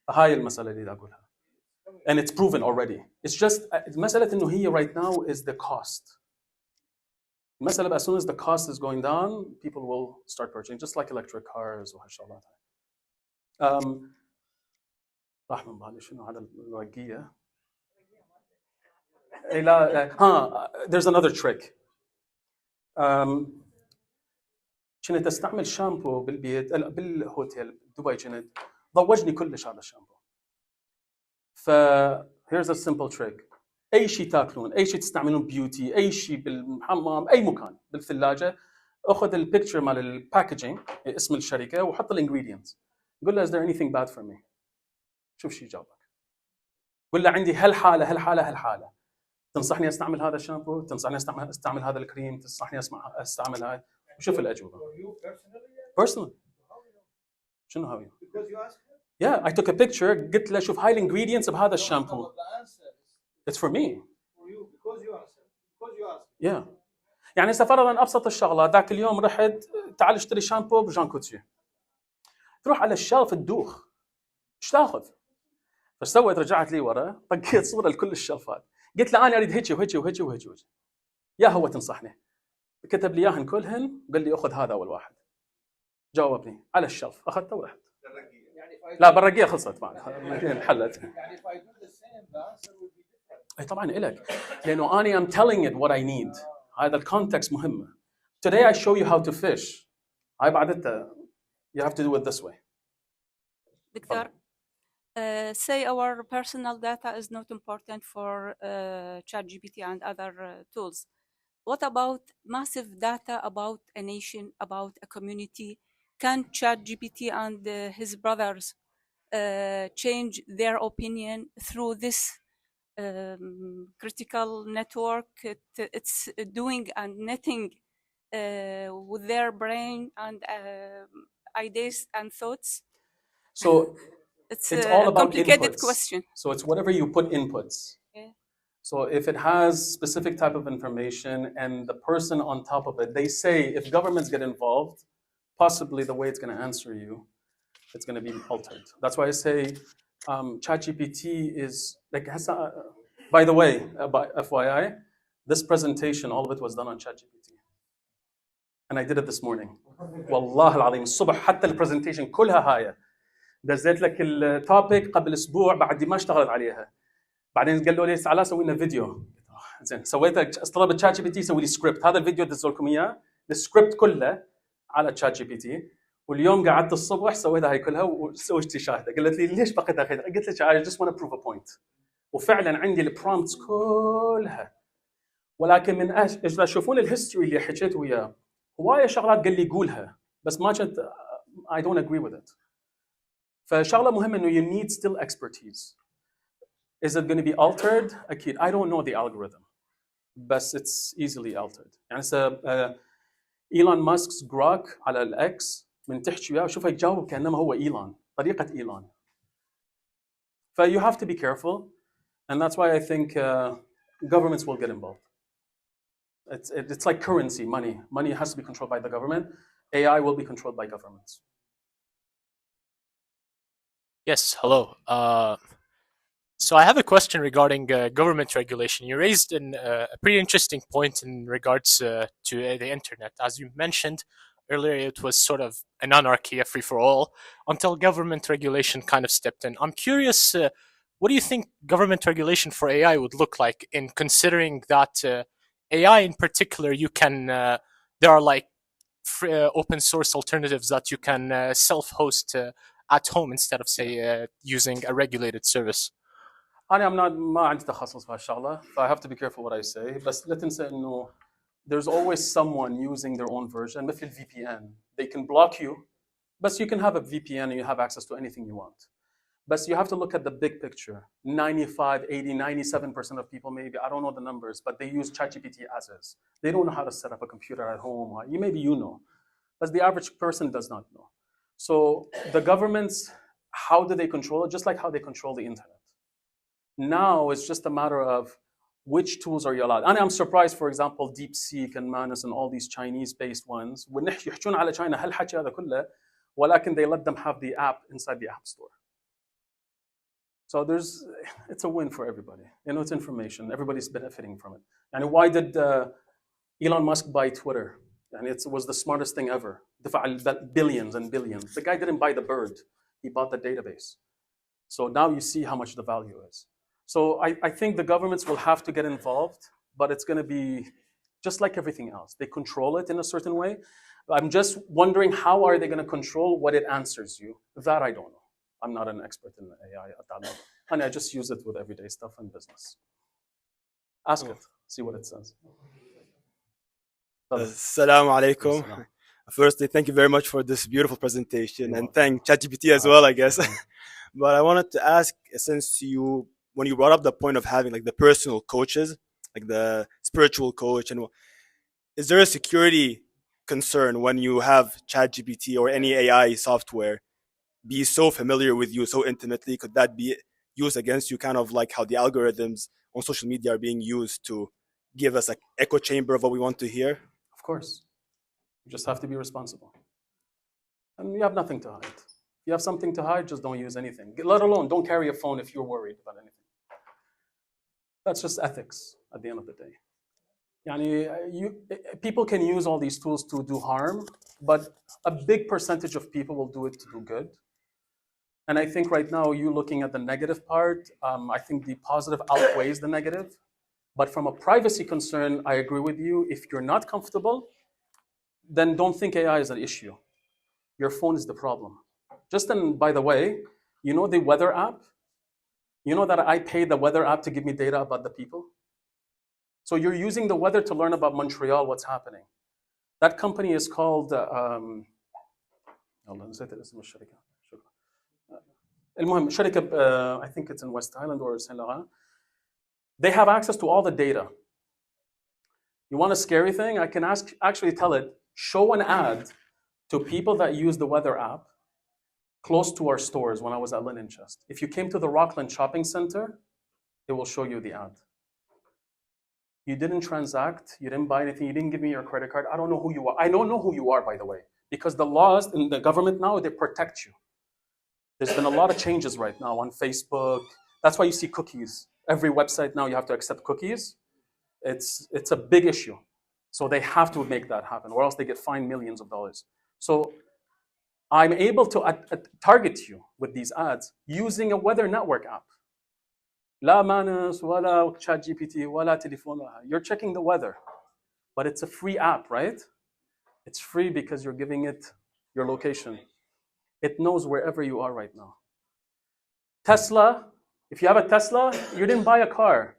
فهاي المسألة اللي أقولها. And it's proven already. It's just مسألة إنه هي right now is the cost. المسألة as soon as the cost is going down, people will start purchasing, just like electric cars وهالشغلات. راح من بالي شنو على الرقية. لا there's another trick. كنت استعمل شامبو بالبيت بالهوتيل دبي، كنت ضوجني كلش هذا الشامبو. ف here's a simple trick. اي شيء تاكلون، اي شيء تستعملون بيوتي، اي شيء بالحمام، اي مكان بالثلاجه، اخذ البيكتشر مال الباكجينج، اسم الشركه، وحط الانجريدينتس، قول له is there anything bad for me؟ شوف شو يجاوبك. قول له عندي هالحاله هالحاله هالحاله، تنصحني استعمل هذا الشامبو، تنصحني استعمل هذا الكريم، تنصحني استعمل هاي، وشوف الاجوبه. personally شنو هاوي؟ Yeah, I took a picture, قلت له شوف هاي الانجريدينتس بهذا الشامبو. It's for me. Yeah. يعني فرضا ابسط الشغلات، ذاك اليوم رحت تعال اشتري شامبو بجان كوتشي، تروح على الشلف تدوخ، ايش تاخذ؟ فايش سويت؟ رجعت لي ورا، طقيت صوره لكل الشلفات، قلت له انا اريد هيك وهيك وهيك وهيك وهيك. يا هو تنصحني، كتب لي اياهن كلهن، قال لي اخذ هذا اول واحد، جاوبني على الشلف، اخذته ورحت. لا بالرقيه خلصت بعد انحلت. اي طبعا الك، لانه اني I'm telling it what I need. هذا الكونتكست مهمه. Today I show you how to fish. هاي بعد انت you have to do it this way. دكتور, say our personal data is not important for Chat GPT and other tools. What about massive data about a nation, about a community? Can Chat GPT and his brothers change their opinion through this critical network? It's doing and netting with their brain and ideas and thoughts? So it's all about complicated inputs. question. So it's whatever you put inputs. Yeah. So if it has specific type of information and the person on top of it, they say if governments get involved, possibly the way it's going to answer you, it's going to be altered. That's why I say Chat GPT is like, by the way, by FYI, this presentation, all of it was done on Chat GPT. And I did it this morning. والله العظيم الصبح حتى البرزنتيشن كلها هاي دزيت لك التوبيك قبل اسبوع بعد ما اشتغلت عليها، بعدين قال له لي تعال سوي لنا فيديو. زين سويت طلبت شات جي بي تي سوي لي سكريبت، هذا الفيديو دزوا لكم اياه السكريبت كله على شات جي بي تي. واليوم قعدت الصبح سويتها هاي كلها وزوجتي شاهده، قالت لي ليش بقيت اخذ؟ قلت لك I just want to prove a point. وفعلا عندي البرومبتس كلها، ولكن من اجل تشوفون الهيستوري اللي حكيت وياه هوايه شغلات قال لي قولها، بس ما كنت I don't agree with it. فشغله مهمه انه you need still expertise. Is it going to be altered? أكيد. I don't know the algorithm, but it's easily altered. يعني إيلون ماسك's Grok على الإكس من تحكي وياه شوفه يجاوب كأنما هو إيلون، طريقة إيلون. ف you have to be careful, and that's why I think governments will get involved. It's like currency, money. Money has to be controlled by the government. AI will be controlled by governments. Yes, hello. So I have a question regarding government regulation. You raised a pretty interesting point in regards to the internet. As you mentioned earlier, it was sort of an anarchy, a free-for-all, until government regulation kind of stepped in. I'm curious, what do you think government regulation for AI would look like, in considering that AI in particular, you can there are like free, open source alternatives that you can self-host at home instead of say using a regulated service. I'm not ما عندي تخصص بهالشغلة, so I have to be careful what I say. بس لا تنسى إنه there's always someone using their own version. مثل VPN, they can block you, but you can have a VPN and you have access to anything you want. But you have to look at the big picture. 95, 80, 97% of people, maybe, I don't know the numbers, but they use Chat GPT as is. They don't know how to set up a computer at home. Maybe you know, but the average person does not know. So the governments, how do they control it? Just like how they control the internet. Now it's just a matter of which tools are you allowed. And I'm surprised, for example, DeepSeek and Manus and all these Chinese-based ones, يحجون على China هالحكي هذا كله, ولكن they let them have the app inside the app store. So it's a win for everybody. You know, it's information. Everybody's benefiting from it. And why did Elon Musk buy Twitter? And it was the smartest thing ever. Billions and billions. The guy didn't buy the bird. He bought the database. So now you see how much the value is. So I think the governments will have to get involved, but it's going to be just like everything else. They control it in a certain way. I'm just wondering, how are they going to control what it answers you? That I don't know. I'm not an expert in AI at that level. And I just use it with everyday stuff and business. Ask it, see what it says. Assalamu alaikum. Firstly, thank you very much for this beautiful presentation, and thank Chat GPT as well, I guess. But I wanted to ask, since when you brought up the point of having like the personal coaches, like the spiritual coach, and is there a security concern when you have Chat GPT or any AI software be so familiar with you so intimately? Could that be used against you, kind of like how the algorithms on social media are being used to give us an echo chamber of what we want to hear? Of course. You just have to be responsible. And you have nothing to hide. If you have something to hide, just don't use anything. Let alone, don't carry a phone if you're worried about anything. That's just ethics at the end of the day. People can use all these tools to do harm, but a big percentage of people will do it to do good. And I think right now, you looking at the negative part, I think the positive outweighs the negative. But from a privacy concern, I agree with you. If you're not comfortable, then don't think AI is an issue. Your phone is the problem. By the way, you know the weather app? You know that I pay the weather app to give me data about the people? So you're using the weather to learn about Montreal, what's happening. That company is called, I think it's in West Island or Saint Laurent. They have access to all the data. You want a scary thing? I can actually tell it, show an ad to people that use the weather app close to our stores when I was at Linen Chest. If you came to the Rockland Shopping Center, it will show you the ad. You didn't transact, you didn't buy anything, you didn't give me your credit card. I don't know who you are. I don't know who you are, by the way, because the laws in the government now, they protect you. There's been a lot of changes right now on Facebook. That's why you see cookies. Every website now you have to accept cookies. It's a big issue. So they have to make that happen, or else they get fined millions of dollars. So I'm able to target you with these ads using a weather network app. لا مانس ولا Chat GPT ولا تليفون. You're checking the weather, but it's a free app, right? It's free because you're giving it your location. It knows wherever you are right now. Tesla, if you have a Tesla, you didn't buy a car.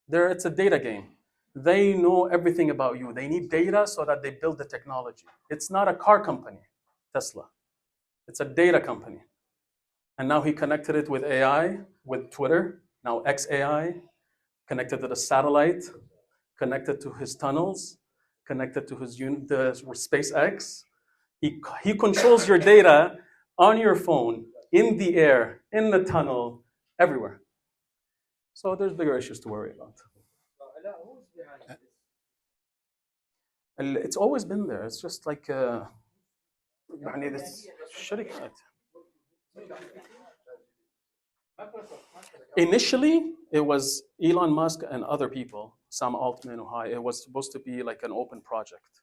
It's a data game. They know everything about you. They need data so that they build the technology. It's not a car company, Tesla. It's a data company. And now he connected it with AI, with Twitter, now XAI, connected to the satellite, connected to his tunnels, connected to the SpaceX. He controls your data on your phone, in the air, in the tunnel, everywhere. So there's bigger issues to worry about. It's always been there. It's just like الشركات. Initially, it was Elon Musk and other people, Sam Altman, it was supposed to be like an open project.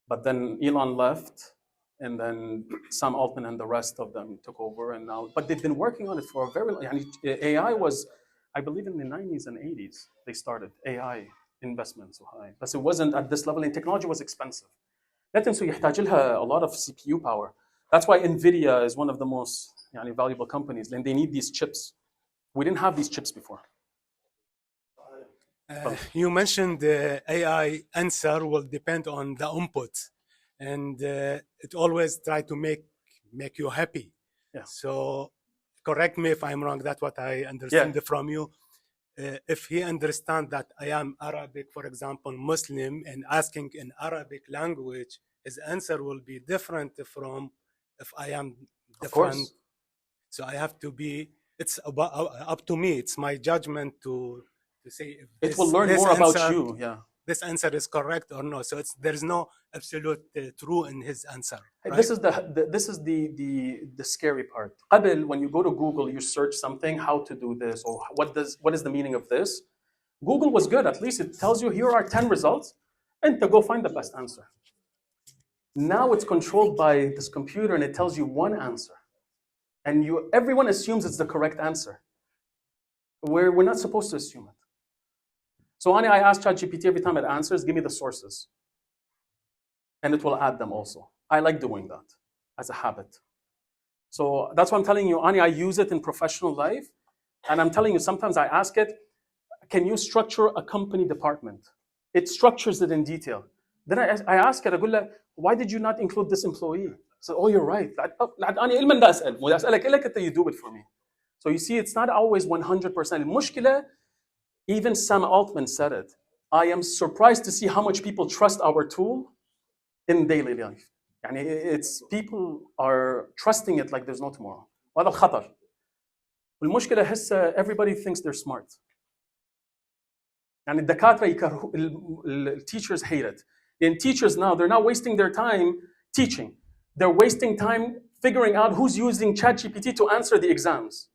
But then Elon left, and then Sam Altman and the rest of them took over, and now, but they've been working on it for a very long. AI was, I believe, in the 90s and 80s they started AI investments so high, but it wasn't at this level, and technology was expensive. لا تنسوا يحتاج لها a lot of CPU power. That's why Nvidia is one of the most valuable companies, and they need these chips. We didn't have these chips before. You mentioned the AI answer will depend on the input, and it always try to make you happy. Yeah. So correct me if I'm wrong. That's what I understand from you. If he understand that I am Arabic, for example, Muslim, and asking in Arabic language, his answer will be different from if I am different. Of course. So I have to be. It's up to me. It's my judgment to say if it will learn more about you. Yeah. This answer is correct or no. So there is no absolute true in his answer. Right? This is the scary part. قبل, when you go to Google, you search something, how to do this, or what is the meaning of this. Google was good. At least it tells you here are 10 results, and to go find the best answer. Now it's controlled by this computer, and it tells you one answer, and everyone assumes it's the correct answer. We're not supposed to assume it. So I ask Chat GPT every time it answers, give me the sources. And it will add them also. I like doing that as a habit. So that's why I'm telling you, Ani, I use it in professional life. And I'm telling you, sometimes I ask it, can you structure a company department? It structures it in detail. Then I ask it, why did you not include this employee? So, oh, you're right. You do it for me. So you see, it's not always 100%. المشكلة, even Sam Altman said it. I am surprised to see how much people trust our tool in daily life. It's people are trusting it like there's no tomorrow. وهذا الخطر. والمشكلة هسه everybody thinks they're smart. الدكاترة teachers hate it. And teachers now, they're not wasting their time teaching. They're wasting time figuring out who's using Chat GPT to answer the exams.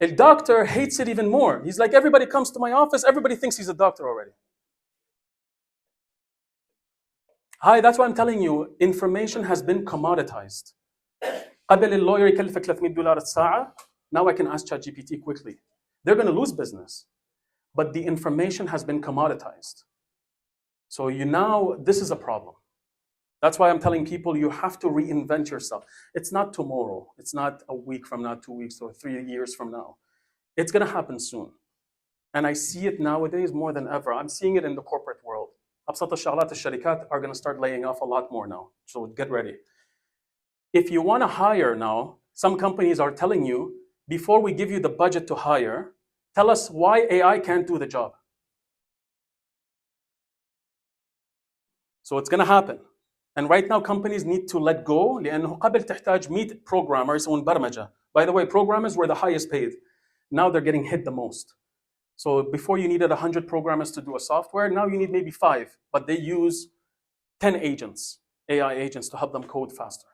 A doctor hates it even more. He's like, everybody comes to my office, everybody thinks he's a doctor already. Hi, that's why I'm telling you, information has been commoditized. قبل اللوير يكلفك $300 الساعة. Now I can ask Chat GPT quickly. They're going to lose business. But the information has been commoditized. So this is a problem. That's why I'm telling people you have to reinvent yourself. It's not tomorrow. It's not a week from now, 2 weeks, or 3 years from now. It's going to happen soon. And I see it nowadays more than ever. I'm seeing it in the corporate world. أبسط الشغلات الشركات are going to start laying off a lot more now. So get ready. If you want to hire now, some companies are telling you, before we give you the budget to hire, tell us why AI can't do the job. So it's going to happen. And right now, companies need to let go لأنه قبل تحتاج 100 programmers برمجة. By the way, programmers were the highest paid. Now they're getting hit the most. So before you needed 100 programmers to do a software, now you need maybe 5, but they use 10 agents, AI agents, to help them code faster.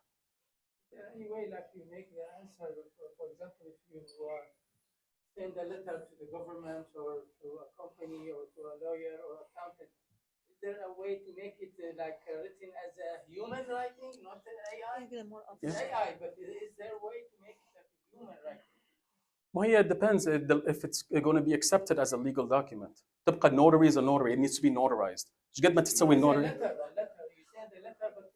Is there any way like you make the answer, for example, if you send a letter to the government or to a company or to a lawyer or accountant, is there a way to make it written as a human writing, not an AI? Yeah. AI, but is there a way to make it like a human writing? Well, yeah, it depends if it's going to be accepted as a legal document. تبقى notary is a notary. It needs to be notarized. مش قد ما تسوي notary. You send a letter, but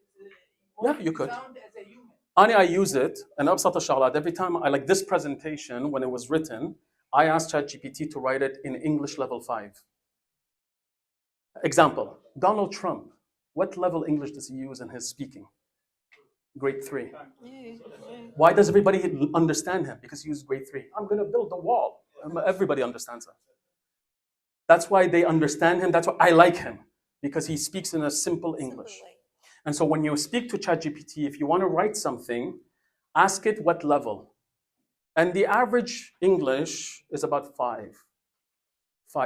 Yeah, you could. sound as a human. I use it, and أبسط الشغلات. Every time I like this presentation, when it was written, I asked Chat GPT to write it in English level 5. Example, Donald Trump. What level English does he use in his speaking? Grade 3. Why does everybody understand him? Because he used grade 3. I'm going to build a wall. Everybody understands that. That's why they understand him. That's why I like him, because he speaks in a simple English. And so when you speak to ChatGPT, if you want to write something, ask it what level. And the average English is about 5.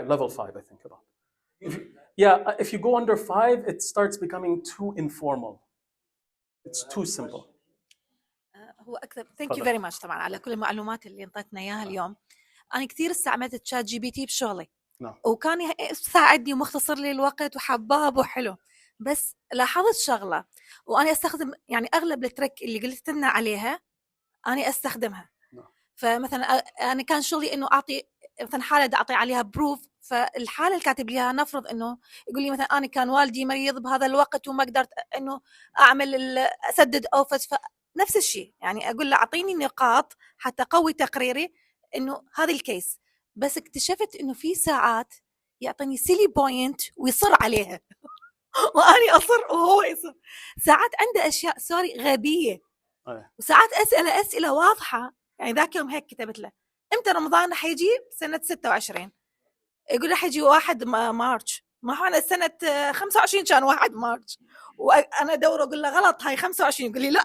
Level 5, I think about. If you go under 5, it starts becoming too informal. It's too simple. هو أكثر. Thank you very much طبعا على كل المعلومات اللي انطيتنا إياها اليوم. أنا كثير استعملت تشات جي بي تي بشغلي. وكان يساعدني ومختصر لي الوقت وحباب وحلو. بس لاحظت شغلة، وانا استخدم يعني اغلب التريك اللي قلت لنا عليها انا استخدمها. فمثلا انا كان شغلي انه اعطي مثلا حاله بدي اعطي عليها بروف، فالحاله اللي كاتب لي اياها نفرض انه يقول لي مثلا انا كان والدي مريض بهذا الوقت وما قدرت انه اعمل اسدد اوفس، فنفس الشيء يعني اقول له اعطيني نقاط حتى اقوي تقريري انه هذا الكيس. بس اكتشفت انه في ساعات يعطيني سيلي بوينت ويصر عليها واني اصر وهو يصر. ساعات عنده اشياء سوري غبيه، وساعات اسئله واضحه. يعني ذاك يوم هيك كتبت له امتى رمضان رح يجي سنه 26، يقول رح يجي 1 مارس. ما هو انا سنه 25 كان 1 مارس، وانا دوره اقول له غلط هاي 25، يقول لي لا.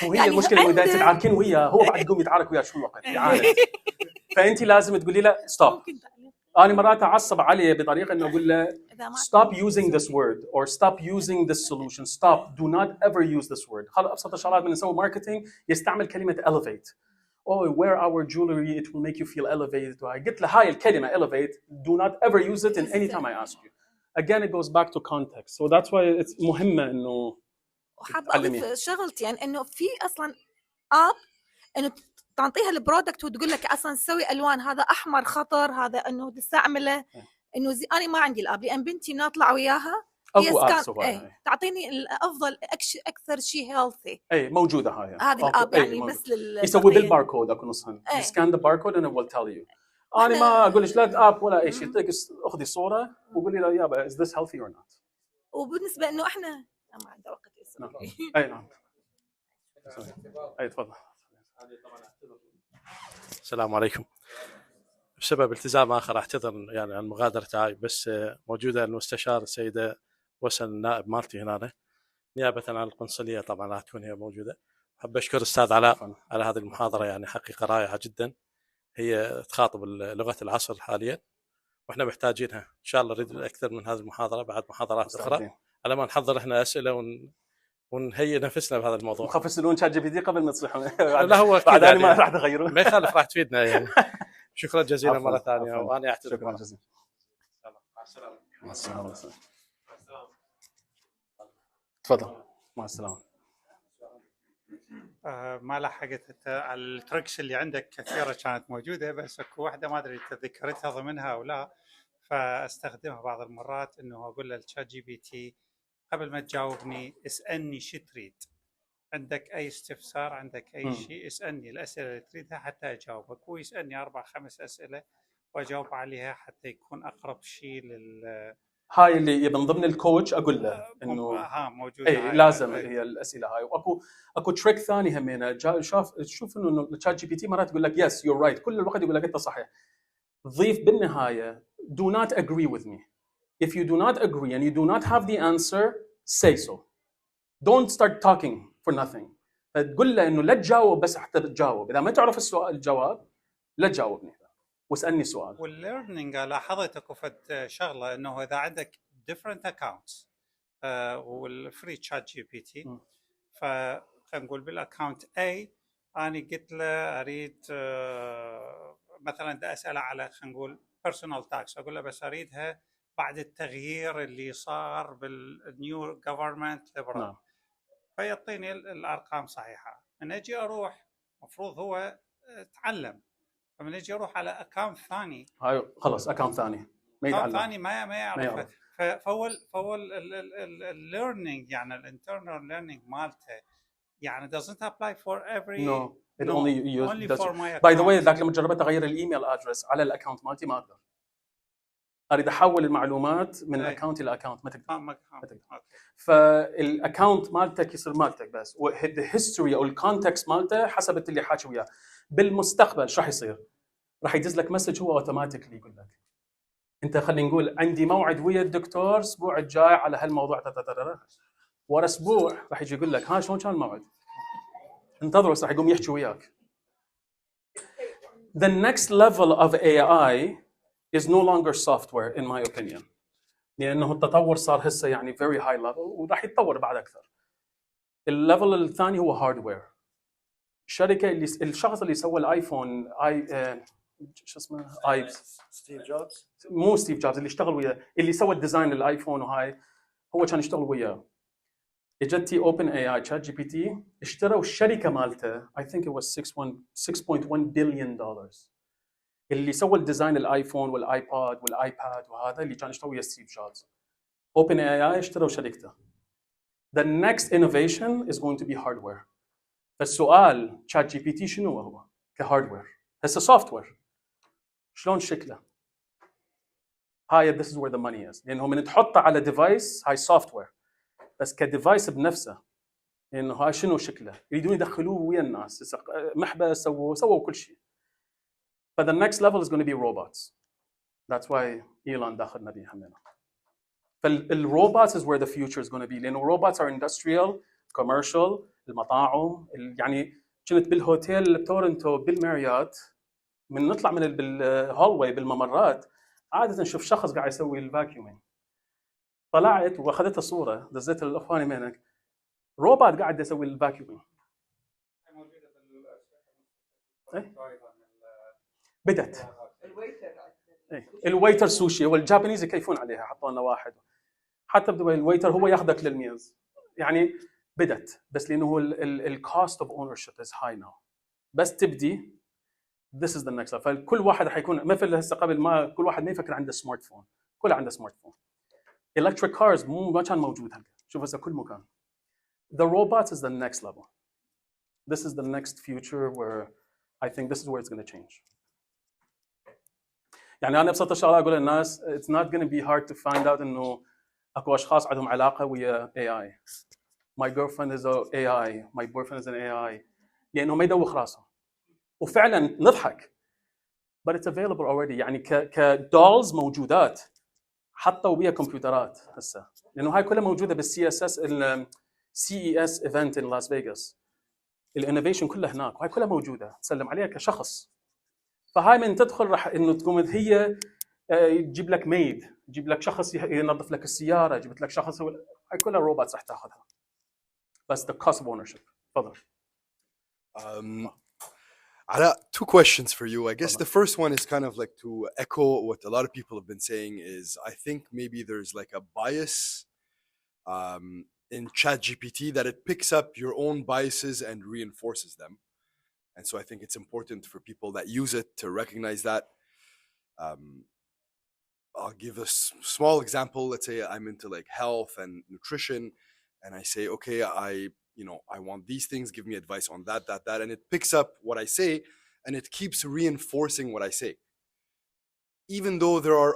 وهي يعني المشكله اذا تتعاركين وياه هو بعد يقوم يتعارك وياه شو الوقت يعاند. فانت لازم تقولي له ستوب. انا مرات اعصب عليه بطريقه انه اقول له stop using this word or stop using this solution. stop, do not ever use this word. خلص ابسط الشغلات من نسوي ماركتينج يستعمل كلمه elevate. oh wear our jewelry it will make you feel elevated. قلت له هاي الكلمه elevate do not ever use it in any time I ask you. again it goes back to context, so that's why it's مهمه انه وحابه اضيف شغلتي يعني انه في اصلا اب انه تعطيها البرودكت وتقول لك اصلا تسوي الوان، هذا احمر خطر، هذا انه تستعمله انه انا ما عندي الاب لان بنتي نطلع وياها هي تعطيني الافضل اكثر شيء هيلثي. اي موجوده هاي هذه الاب يعني بس يسوي بالباركود اكو نصهن سكان ذا باركود and it will tell you. انا ما اقول لك لا اب ولا اي شيء، اخذي صوره وقولي له يابا is this healthy or not. وبالنسبه انه احنا ما عندنا وقت اي نعم اي تفضل. السلام عليكم. بسبب التزام اخر اعتذر يعني عن مغادرة هاي، بس موجوده المستشار السيده وسن النائب مالتي هنا نيابه عن القنصليه، طبعا راح تكون هي موجوده. حاب اشكر استاذ علاء على هذه المحاضره، يعني حقيقه رائعه جدا، هي تخاطب لغه العصر حاليا واحنا محتاجينها. ان شاء الله نريد اكثر من هذه المحاضره بعد محاضرات اخرى على ما نحضر احنا اسئله ونهيئ نفسنا بهذا الموضوع. مخفسلون شات جي بي تي قبل ما تصيحون. لا هو بعد يعني ما راح تغيرون ما يخالف، راح تفيدنا يعني. شكرا جزيلا مره ثانيه وانا اعتذر. شكرا جزيلا. مع السلامه. تفضل. مع السلامه. ما لحقت التركس اللي عندك كثيره كانت موجوده، بس اكو واحده ما ادري تذكرتها ضمنها او لا، فاستخدمها بعض المرات انه اقول للشات جي بي تي قبل ما تجاوبني اسالني شو تريد، عندك اي استفسار، عندك اي شيء اسالني الاسئله اللي تريدها حتى اجاوبك. هو يسالني 4-5 اسئله واجاوب عليها حتى يكون اقرب شيء هاي اللي من ضمن الكوتش اقول له انه موجوده اي لازم هي الاسئله هاي. واكو تريك ثاني همينه شوف انه الشات جي بي تي مرات يقول لك يس يور رايت، كل الوقت يقول لك انت صحيح. ضيف بالنهايه do not agree with me. If you do not agree and you do not have the answer, say so. Don't start talking for nothing. فتقول له انه لا تجاوب بس حتى تجاوب، اذا ما تعرف الجواب لا تجاوبني واسالني سؤال. والليرنينج لاحظت اكو فد شغله انه اذا عندك different accounts والفري تشات جي بي تي، فخلينا نقول بالاكونت A انا قلت له اريد مثلا بدي اساله على خلينا نقول بيرسونال تاكس، اقول له بس اريدها بعد التغيير اللي صار بالنيو جفرمنت ليبرال، فيعطيني الارقام صحيحه. من اجي اروح مفروض هو تعلم، فمن اجي اروح على اكونت ثاني هاي خلص اكونت ثاني ما يتعلم، ثاني ما يعرف. فهو الليرنينج يعني الانترنال ليرنينج مالته يعني doesn't apply for every it only for my by the way ذاك لما جربت اغير الايميل ادرس على الاكونت مالتي ما اقدر، اريد احول المعلومات من الاكونت الى اكونت ما تقدر. فالاكونت مالتك يصير مالتك بس، والهيستوري او الكونتكست مالته حسب اللي حاكي وياه. بالمستقبل ايش راح يصير؟ راح يدز لك مسج هو اوتوماتيكلي يقول لك انت خلينا نقول عندي موعد ويا الدكتور الاسبوع الجاي على هالموضوع ورا اسبوع راح يجي يقول لك ها شلون كان الموعد؟ انتظروا راح يقوم يحكي وياك. The next level of AI is no longer software in my opinion. لانه التطور صار هسه يعني very high level وراح يتطور بعد اكثر. الليفل الثاني هو هاردوير. الشركه اللي الشخص اللي سوى الايفون شو اسمه ستيف جوبز، مو ستيف جوبز، اللي اشتغل وياه اللي سوى الديزاين الايفون وهاي هو كان يشتغل وياه. اجتي اوبن اي اي تشات جي بي تي اشتروا الشركه مالته I think it was 6.1 billion dollars اللي سوى الديزاين الايفون والايباد والايباد وهذا اللي كان يشتغل ويا ستيف جوبز. اوبن اي اي اشتروا شركته. The next innovation is going to be hardware. فالسؤال تشات جي بي تي شنو هو كهاردوير؟ هسه سوفت وير شلون شكله؟ هاي this is where the money is لانه من تحطه على ديفايس هاي سوفت وير بس كديفايس بنفسه انه هاي شنو شكله؟ يريدون يدخلوه ويا الناس محبس سووا كل شيء. But the next level is going to be robots. That's why Elon داخلنا بيه همنا. فالروبوتس is where the future is going to be لانه robots are industrial, commercial, المطاعم يعني كنت بالهوتيل بتورنتو بالماريات من نطلع من بالهولوي بالممرات عاده نشوف شخص قاعد يسوي الفاكيومينج. طلعت واخذت صوره دزيتها للاخواني منك روبوت قاعد يسوي الفاكيومينج. بدت الويتر سوشي والجابانيز يكيفون عليها حطوا لنا واحد حتى بدبي الويتر هو ياخذك للميز يعني بدت بس لانه هو الكوست اوف اونرشيب از هاي ناو بس تبدي this is the next level. فكل واحد حيكون مثل هسه قبل ما كل واحد ما يفكر عنده سمارت فون كله عنده سمارت فون. electric cars ما كان موجود هلقا شوف هسه كل مكان. The robots is the next level. This is the next future where I think this is where it's going to change. يعني أنا ببساطة شغلة أقول للناس it's not going to be hard to find out إنه أكو أشخاص عندهم علاقة ويا AI. My girlfriend is a AI. My boyfriend is an AI. لأنه ما يدوخ راسه. وفعلا نضحك. But it's available already. يعني كدولز موجودات. حطوا بيها كمبيوترات هسه. لأنه هاي كلها موجودة بالسي اس اس CES event in Las Vegas. الانوفيشن كلها هناك وهاي كلها موجودة. تسلم عليها كشخص. فهاي من تدخل راح انه تقوم هي تجيب لك ميد، تجيب لك شخص ينظف لك السياره، جبت لك شخص هاي كلها روبوتس راح تاخذها. بس the cost of ownership. تفضل. Alaa, two questions for you. I guess the first one is kind of like to echo what a lot of people have been saying is I think maybe there's like a bias in Chat GPT that it picks up your own biases and reinforces them. And so I think it's important for people that use it to recognize that. I'll give a small example. Let's say I'm into like health and nutrition, and I say, okay, I want these things. Give me advice on that, and it picks up what I say, and it keeps reinforcing what I say. Even though there are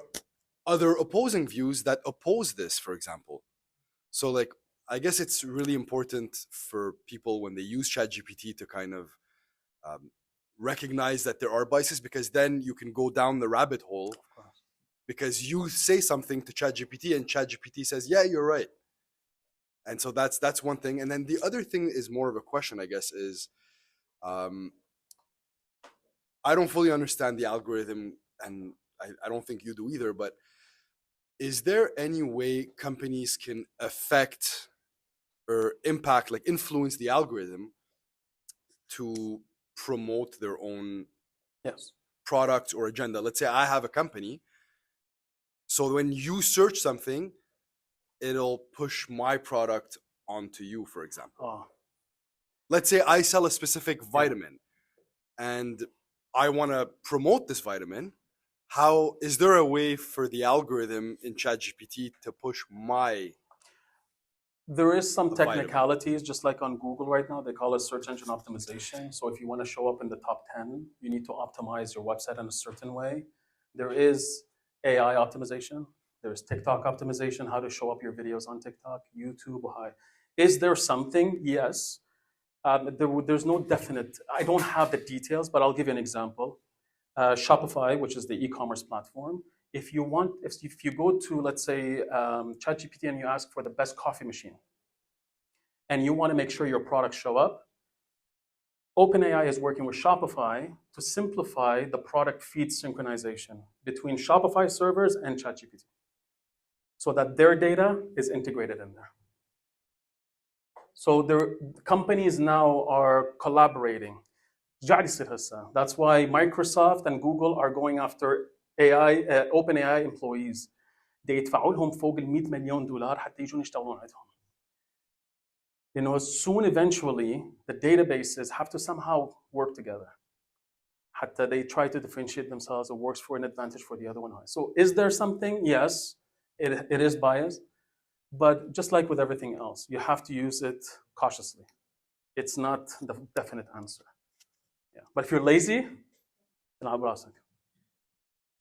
other opposing views that oppose this, for example. So like, I guess it's really important for people when they use ChatGPT to kind of recognize that there are biases, because then you can go down the rabbit hole because you say something to ChatGPT and ChatGPT says, yeah, you're right. And so that's one thing. And then the other thing is more of a question, I guess, is I don't fully understand the algorithm, and I don't think you do either, but is there any way companies can affect or impact, like influence the algorithm to promote their own product or agenda? Let's say I have a company, so when you search something, it'll push my product onto you, for example. Let's say I sell a specific vitamin and I want to promote this vitamin. How is there a way for the algorithm in ChatGPT to push my There is some technicalities, just like on Google right now, they call it search engine optimization. So if you want to show up in the top 10, you need to optimize your website in a certain way. There is AI optimization. There's TikTok optimization, how to show up your videos on TikTok, YouTube. Is there something? Yes. There's no definite, I don't have the details, but I'll give you an example. Shopify, which is the e-commerce platform. If you go to, let's say, ChatGPT and you ask for the best coffee machine, and you want to make sure your products show up, OpenAI is working with Shopify to simplify the product feed synchronization between Shopify servers and ChatGPT, so that their data is integrated in there. So the companies now are collaborating. That's why Microsoft and Google are going after OpenAI employees. They يدفعوا لهم فوق $100 مليون حتى يجون يشتغلون عندهم. You know, soon eventually the databases have to somehow work together. Hatta they try to differentiate themselves. It works for an advantage for the other one. So is there something? Yes, it is biased. But just like with everything else, you have to use it cautiously. It's not the definite answer. Yeah. But if you're lazy, then I'll browse.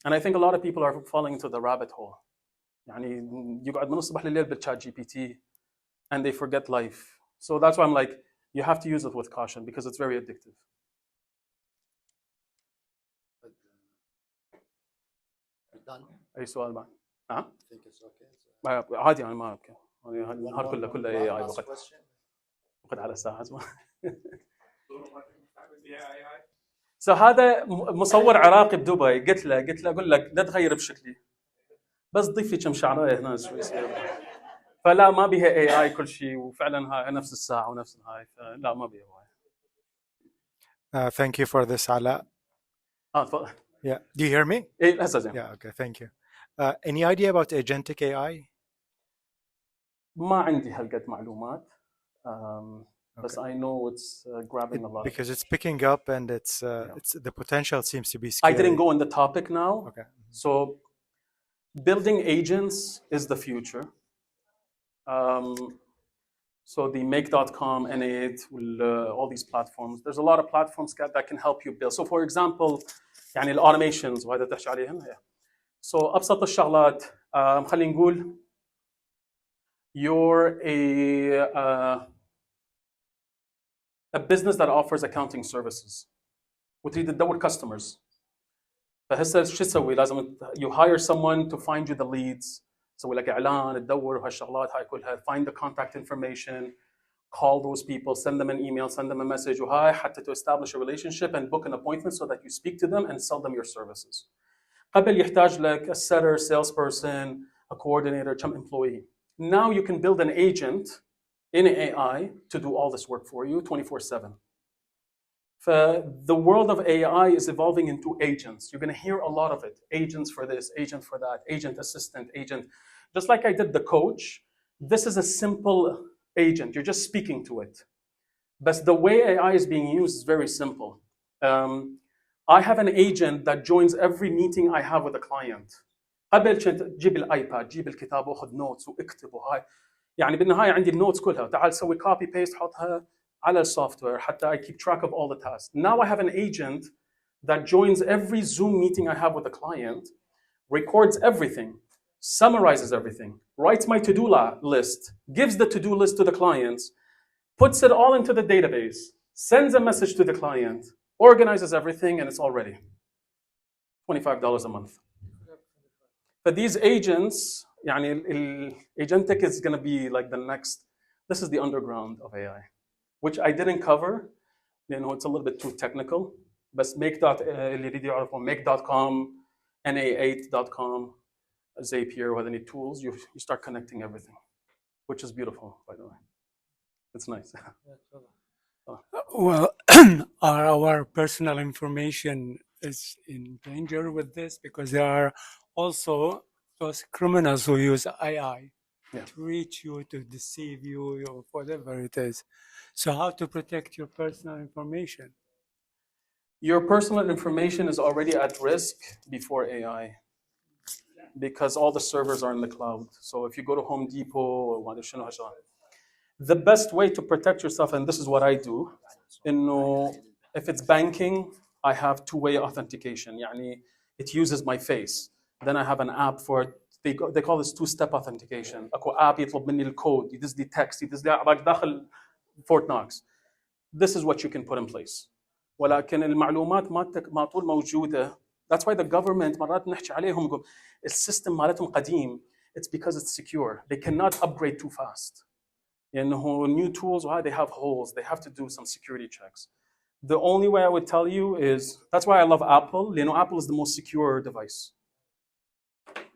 And I think a lot of people are falling into the rabbit hole. يعني يقعد من الصبح لليل بالchat GPT and they forget life. So that's why I'm like, you have to use it with caution because it's very addictive. Done. أي سؤال بعد؟ نعم؟ I think it's okay. عادي أنا ما أبكي. النهار كله AI وقت على الساعة. So هذا مصور عراقي بدبي قلت له أقول لك لا تغير بشكلي بس ضيفي كم شعرايه هنا شوي يصير فلا ما بيها AI كل شيء وفعلا هاي نفس الساعة ونفس الهاي فلا ما بيها Thank you for this, Alaa. تفضل. Yeah. Do you hear me? إيه هسه زين. Yeah. Okay. Thank you. Any idea about agentic AI? ما عندي هالقد معلومات. But I know it's grabbing a lot. Because it's picking up and it's the potential seems to be scary. I didn't go on the topic now. Okay. So building agents is the future. So the make.com, N8, all these platforms. There's a lot of platforms that can help you build. So for example, يعني الautomations وهذا تحكي عليهم. So أبسط الشغلات خلينا نقول you're a business that offers accounting services وتريد تدور customers فهسه شو تسوي؟ لازم you hire someone to find you the leads تسوي لك اعلان تدور وهالشغلات هاي كلها find the contact information call those people send them an email send them a message وهاي حتى to establish a relationship and book an appointment so that you speak to them and sell them your services. قبل يحتاج لك a setter, salesperson, a coordinator, some employee. Now you can build an agent in AI to do all this work for you 24/7. The world of AI is evolving into agents. You're going to hear a lot of it. Agents for this, agent for that, agent assistant, agent. Just like I did the coach, this is a simple agent. You're just speaking to it. But the way AI is being used is very simple. I have an agent that joins every meeting I have with a client. قبل كنت جيب الايباد جيب الكتاب واخذ نوتس واكتب وهاي يعني بالنهايه عندي النوتس كلها تعال سوي كوبي بيست حطها على السوفت وير حتى I keep track of all the tasks. Now I have an agent that joins every Zoom meeting I have with a client, records everything, summarizes everything, writes my to-do list, gives the to-do list to the clients, puts it all into the database, sends a message to the client, organizes everything, and it's all ready. $25 a month. But these agents, يعني agentic is going to be like the next, this is the underground of AI, which I didn't cover. You know, it's a little bit too technical. But make.com, na8.com, Zapier, with any tools, you start connecting everything, which is beautiful, by the way. It's nice. Well, are our personal information is in danger with this? Because there are also those criminals who use AI to reach you, to deceive you, or whatever it is. So how to protect your personal information? Your personal information is already at risk before AI because all the servers are in the cloud. So if you go to Home Depot or the best way to protect yourself, and this is what I do, if it's banking, I have two-way authentication. يعني it uses my face. Then I have an app for it. They call this two-step authentication. أكو app يطلب مني الكود, يدز لي text, يدز لي عباك داخل Fort Knox. This is what you can put in place. ولكن المعلومات ما طول موجودة. That's why the government مرات نحكي عليهم يقول السيستم مالتهم قديم. It's because it's secure. They cannot upgrade too fast. يعني new tools, they have holes. They have to do some security checks. The only way I would tell you is, that's why I love Apple. Apple is the most secure device.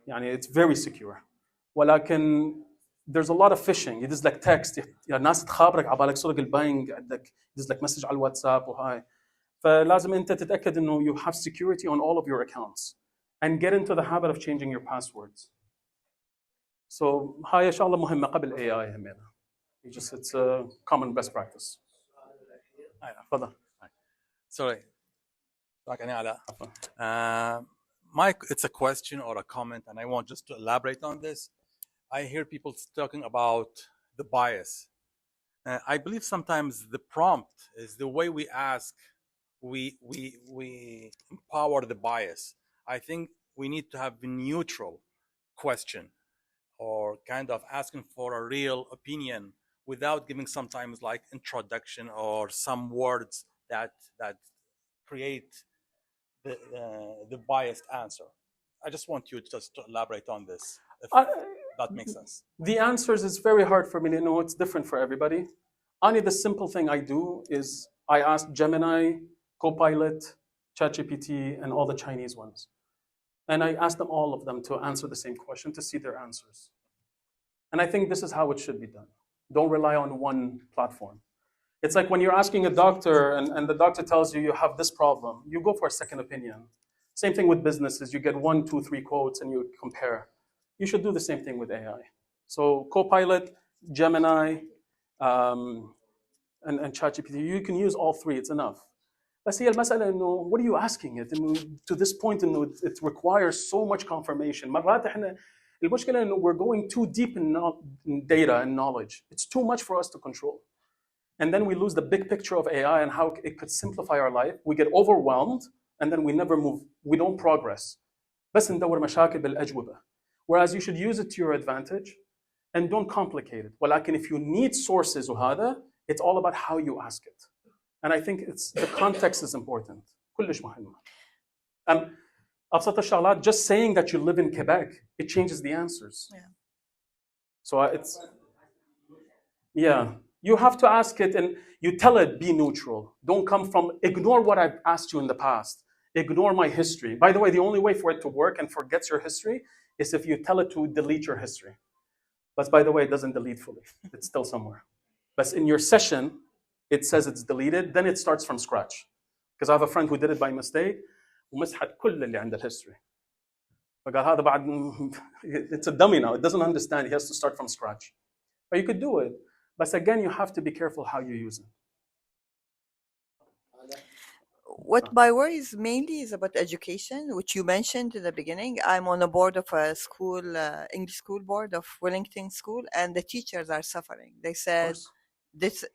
يعني it's very secure. ولكن there's a lot of phishing. يدز لك text. الناس تخابرك عبالك سرق البنك عندك يدز لك مسج على الواتساب وهاي. فلازم أنت تتأكد إنه you have security on all of your accounts and get into the habit of changing your passwords. So هاي إن شاء الله مهمة قبل AI همينة. It's a common best practice. تفضل. Sorry. It's a question or a comment, and I want just to elaborate on this. I hear people talking about the bias. I believe sometimes the prompt is the way we ask, we empower the bias. I think we need to have a neutral question or kind of asking for a real opinion without giving sometimes like introduction or some words that create the biased answer. I just want you just to elaborate on this, if that makes sense. The answers is very hard for me to know. It's different for everybody. Only the simple thing I do is I ask Gemini, Copilot, Chat GPT, and all the Chinese ones. And I ask them all of them to answer the same question to see their answers. And I think this is how it should be done. Don't rely on one platform. It's like when you're asking a doctor and the doctor tells you you have this problem, you go for a second opinion. Same thing with businesses. You get 1, 2, 3 quotes and you compare. You should do the same thing with AI. So Copilot, Gemini, and Chat GPT, you can use all three, it's enough. بس هي المسألة إنه what are you asking it؟ إنه to this point إنه it requires so much confirmation. مرات إحنا المشكلة إنه we're going too deep in data and knowledge. It's too much for us to control. And then we lose the big picture of AI and how it could simplify our life. We get overwhelmed and then we never move. We don't progress. بس ندور مشاكل بالأجوبة. Whereas you should use it to your advantage and don't complicate it. ولكن if you need sources وهذا, it's all about how you ask it. And I think the context is important. كلش مهم. أبسط الشغلات, just saying that you live in Quebec, it changes the answers. Yeah. So you have to ask it and you tell it, be neutral. Don't come from, ignore what I've asked you in the past. Ignore my history. By the way, the only way for it to work and forgets your history is if you tell it to delete your history. But by the way, it doesn't delete fully. It's still somewhere. But in your session, it says it's deleted, then it starts from scratch. Because I have a friend who did it by mistake, ومسحت كل اللي عنده history. فقال هذا بعد, it's a dummy now, it doesn't understand, he has to start from scratch. But you could do it, but again, you have to be careful how you use it. What my worry is mainly is about education, which you mentioned in the beginning. I'm on a board of a school, English school board of Wellington School, and the teachers are suffering. They said,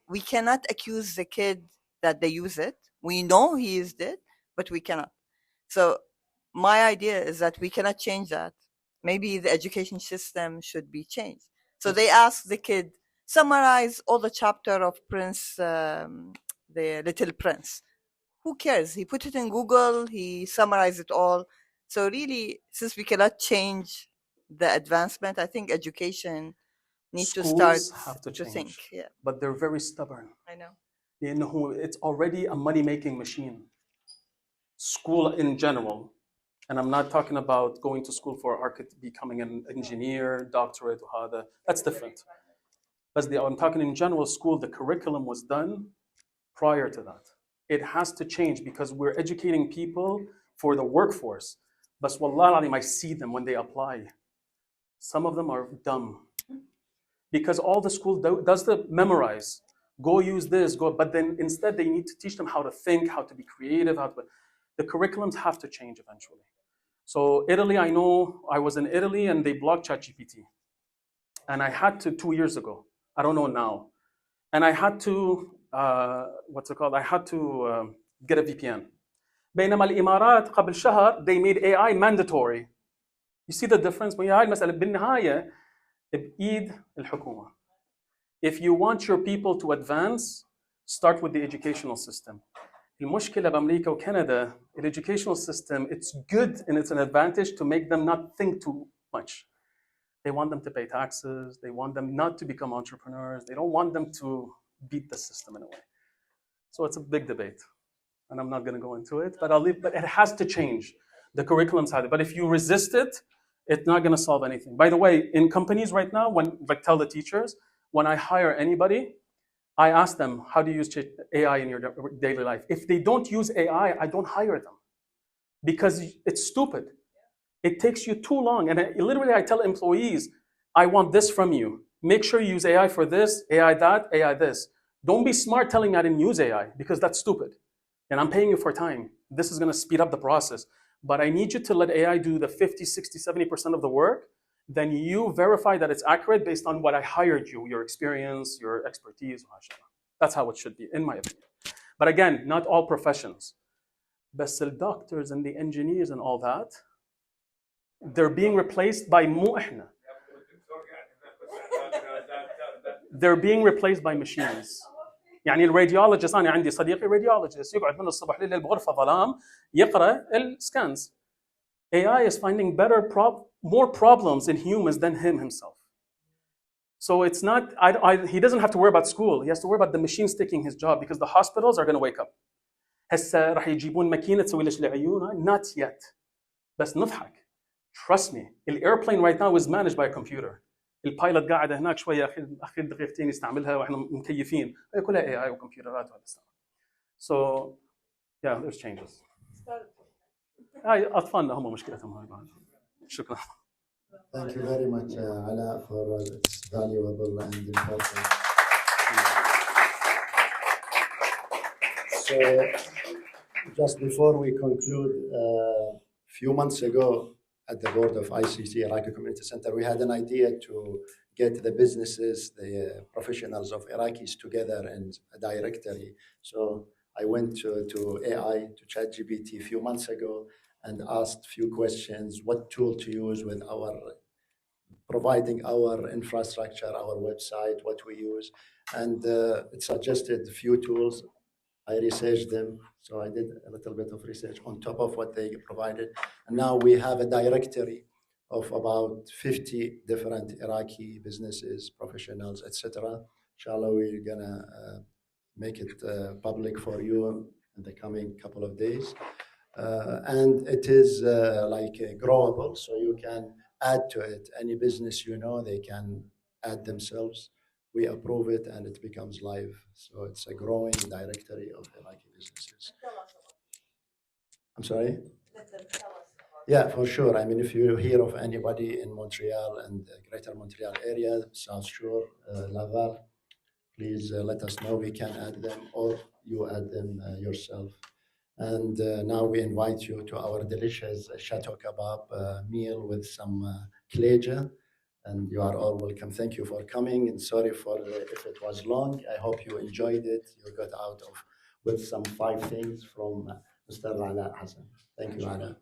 we cannot accuse the kid that they use it. We know he used it, but we cannot. So my idea is that we cannot change that. Maybe the education system should be changed. So they asked the kid, summarize all the chapter of Prince, the Little Prince. Who cares? He put it in Google, he summarized it all. So really, since we cannot change the advancement, I think education needs to start have to change, think. Yeah. But they're very stubborn. I know. It's already a money-making machine. School in general, and I'm not talking about going to school for becoming an engineer, doctorate, that's different. But I'm talking in general school, the curriculum was done prior to that. It has to change because we're educating people for the workforce. But wallah al-alim, I see them when they apply. Some of them are dumb. Because all the school does the memorize. Go use this, but then instead they need to teach them how to think, how to be creative, the curriculums have to change eventually. So Italy, I know I was in Italy and they blocked Chat GPT. And I had to 2 years ago. I don't know now. And I had to, I had to get a VPN. بينما الإمارات قبل شهر they made AI mandatory. You see the difference? هاي المسألة بالنهاية بإيد الحكومة. If you want your people to advance, start with the educational system. المشكلة بأمريكا وكندا, the educational system, it's good and it's an advantage to make them not think too much. They want them to pay taxes. They want them not to become entrepreneurs. They don't want them to beat the system in a way. So it's a big debate. And I'm not going to go into it, but but it has to change. The curriculum's had it. But if you resist it, it's not going to solve anything. By the way, in companies right now, tell the teachers, when I hire anybody, I ask them, how do you use AI in your daily life? If they don't use AI, I don't hire them because it's stupid. It takes you too long. And literally, I tell employees, I want this from you. make sure you use AI for this, AI that, AI this. Don't be smart telling me I didn't use AI because that's stupid. And I'm paying you for time. This is going to speed up the process. But I need you to let AI do the 50, 60, 70% of the work. Then you verify that it's accurate based on what I hired you, your experience, your expertise. That's how it should be, in my opinion. But again, not all professions. But the doctors and the engineers and all that, they're being replaced by they're being replaced by machines. يعني الراديولوجيست، أنا عندي صديقي راديولوجيست يقعد من الصبح لليل بغرفة ظلام يقرأ السكانز. AI is finding more problems in humans than himself. So it's not, he doesn't have to worry about school. He has to worry about the machines taking his job because the hospitals are going to wake up. هسه راح يجيبون ماكينة تسوي لك العيون. Not yet. بس نضحك. Trust me. The airplane right now is managed by a computer. البايلوت قاعد هناك شوية أخذ دقيقتين يستعملها وإحنا مكيفين. هي كلها AI وكمبيوترات وهذا الكلام. So yeah, there's changes. هاي أطفالنا هم مشكلتهم هاي. شكرا. Thank you very much, Alaa, for this valuable and important. So, just before we conclude, a few months ago at the board of ICC, Iraqi Community Center, we had an idea to get the businesses, the professionals of Iraqis together in a directory. So I went to AI, to Chat GPT a few months ago and asked a few questions, what tool to use with our providing our infrastructure, our website, what we use. And it suggested a few tools. I researched them. So I did a little bit of research on top of what they provided. And now we have a directory of about 50 different Iraqi businesses, professionals, etc. Inshallah, we're gonna make it public for you in the coming couple of days. And it is growable, so you can add to it. Any business you know, they can add themselves. We approve it and it becomes live. So it's a growing directory of Iraqi businesses. I'm sorry? Yeah, for sure. I mean, if you hear of anybody in Montreal and the greater Montreal area, South Shore, Laval, please let us know. We can add them or you add them yourself. And now we invite you to our delicious Chateau Kebab meal with some kleja. And you are all welcome. Thank you for coming. And sorry for if it was long. I hope you enjoyed it. You got out with some 5 things from Mr. Alaa Hassan. Thank you, Alaa.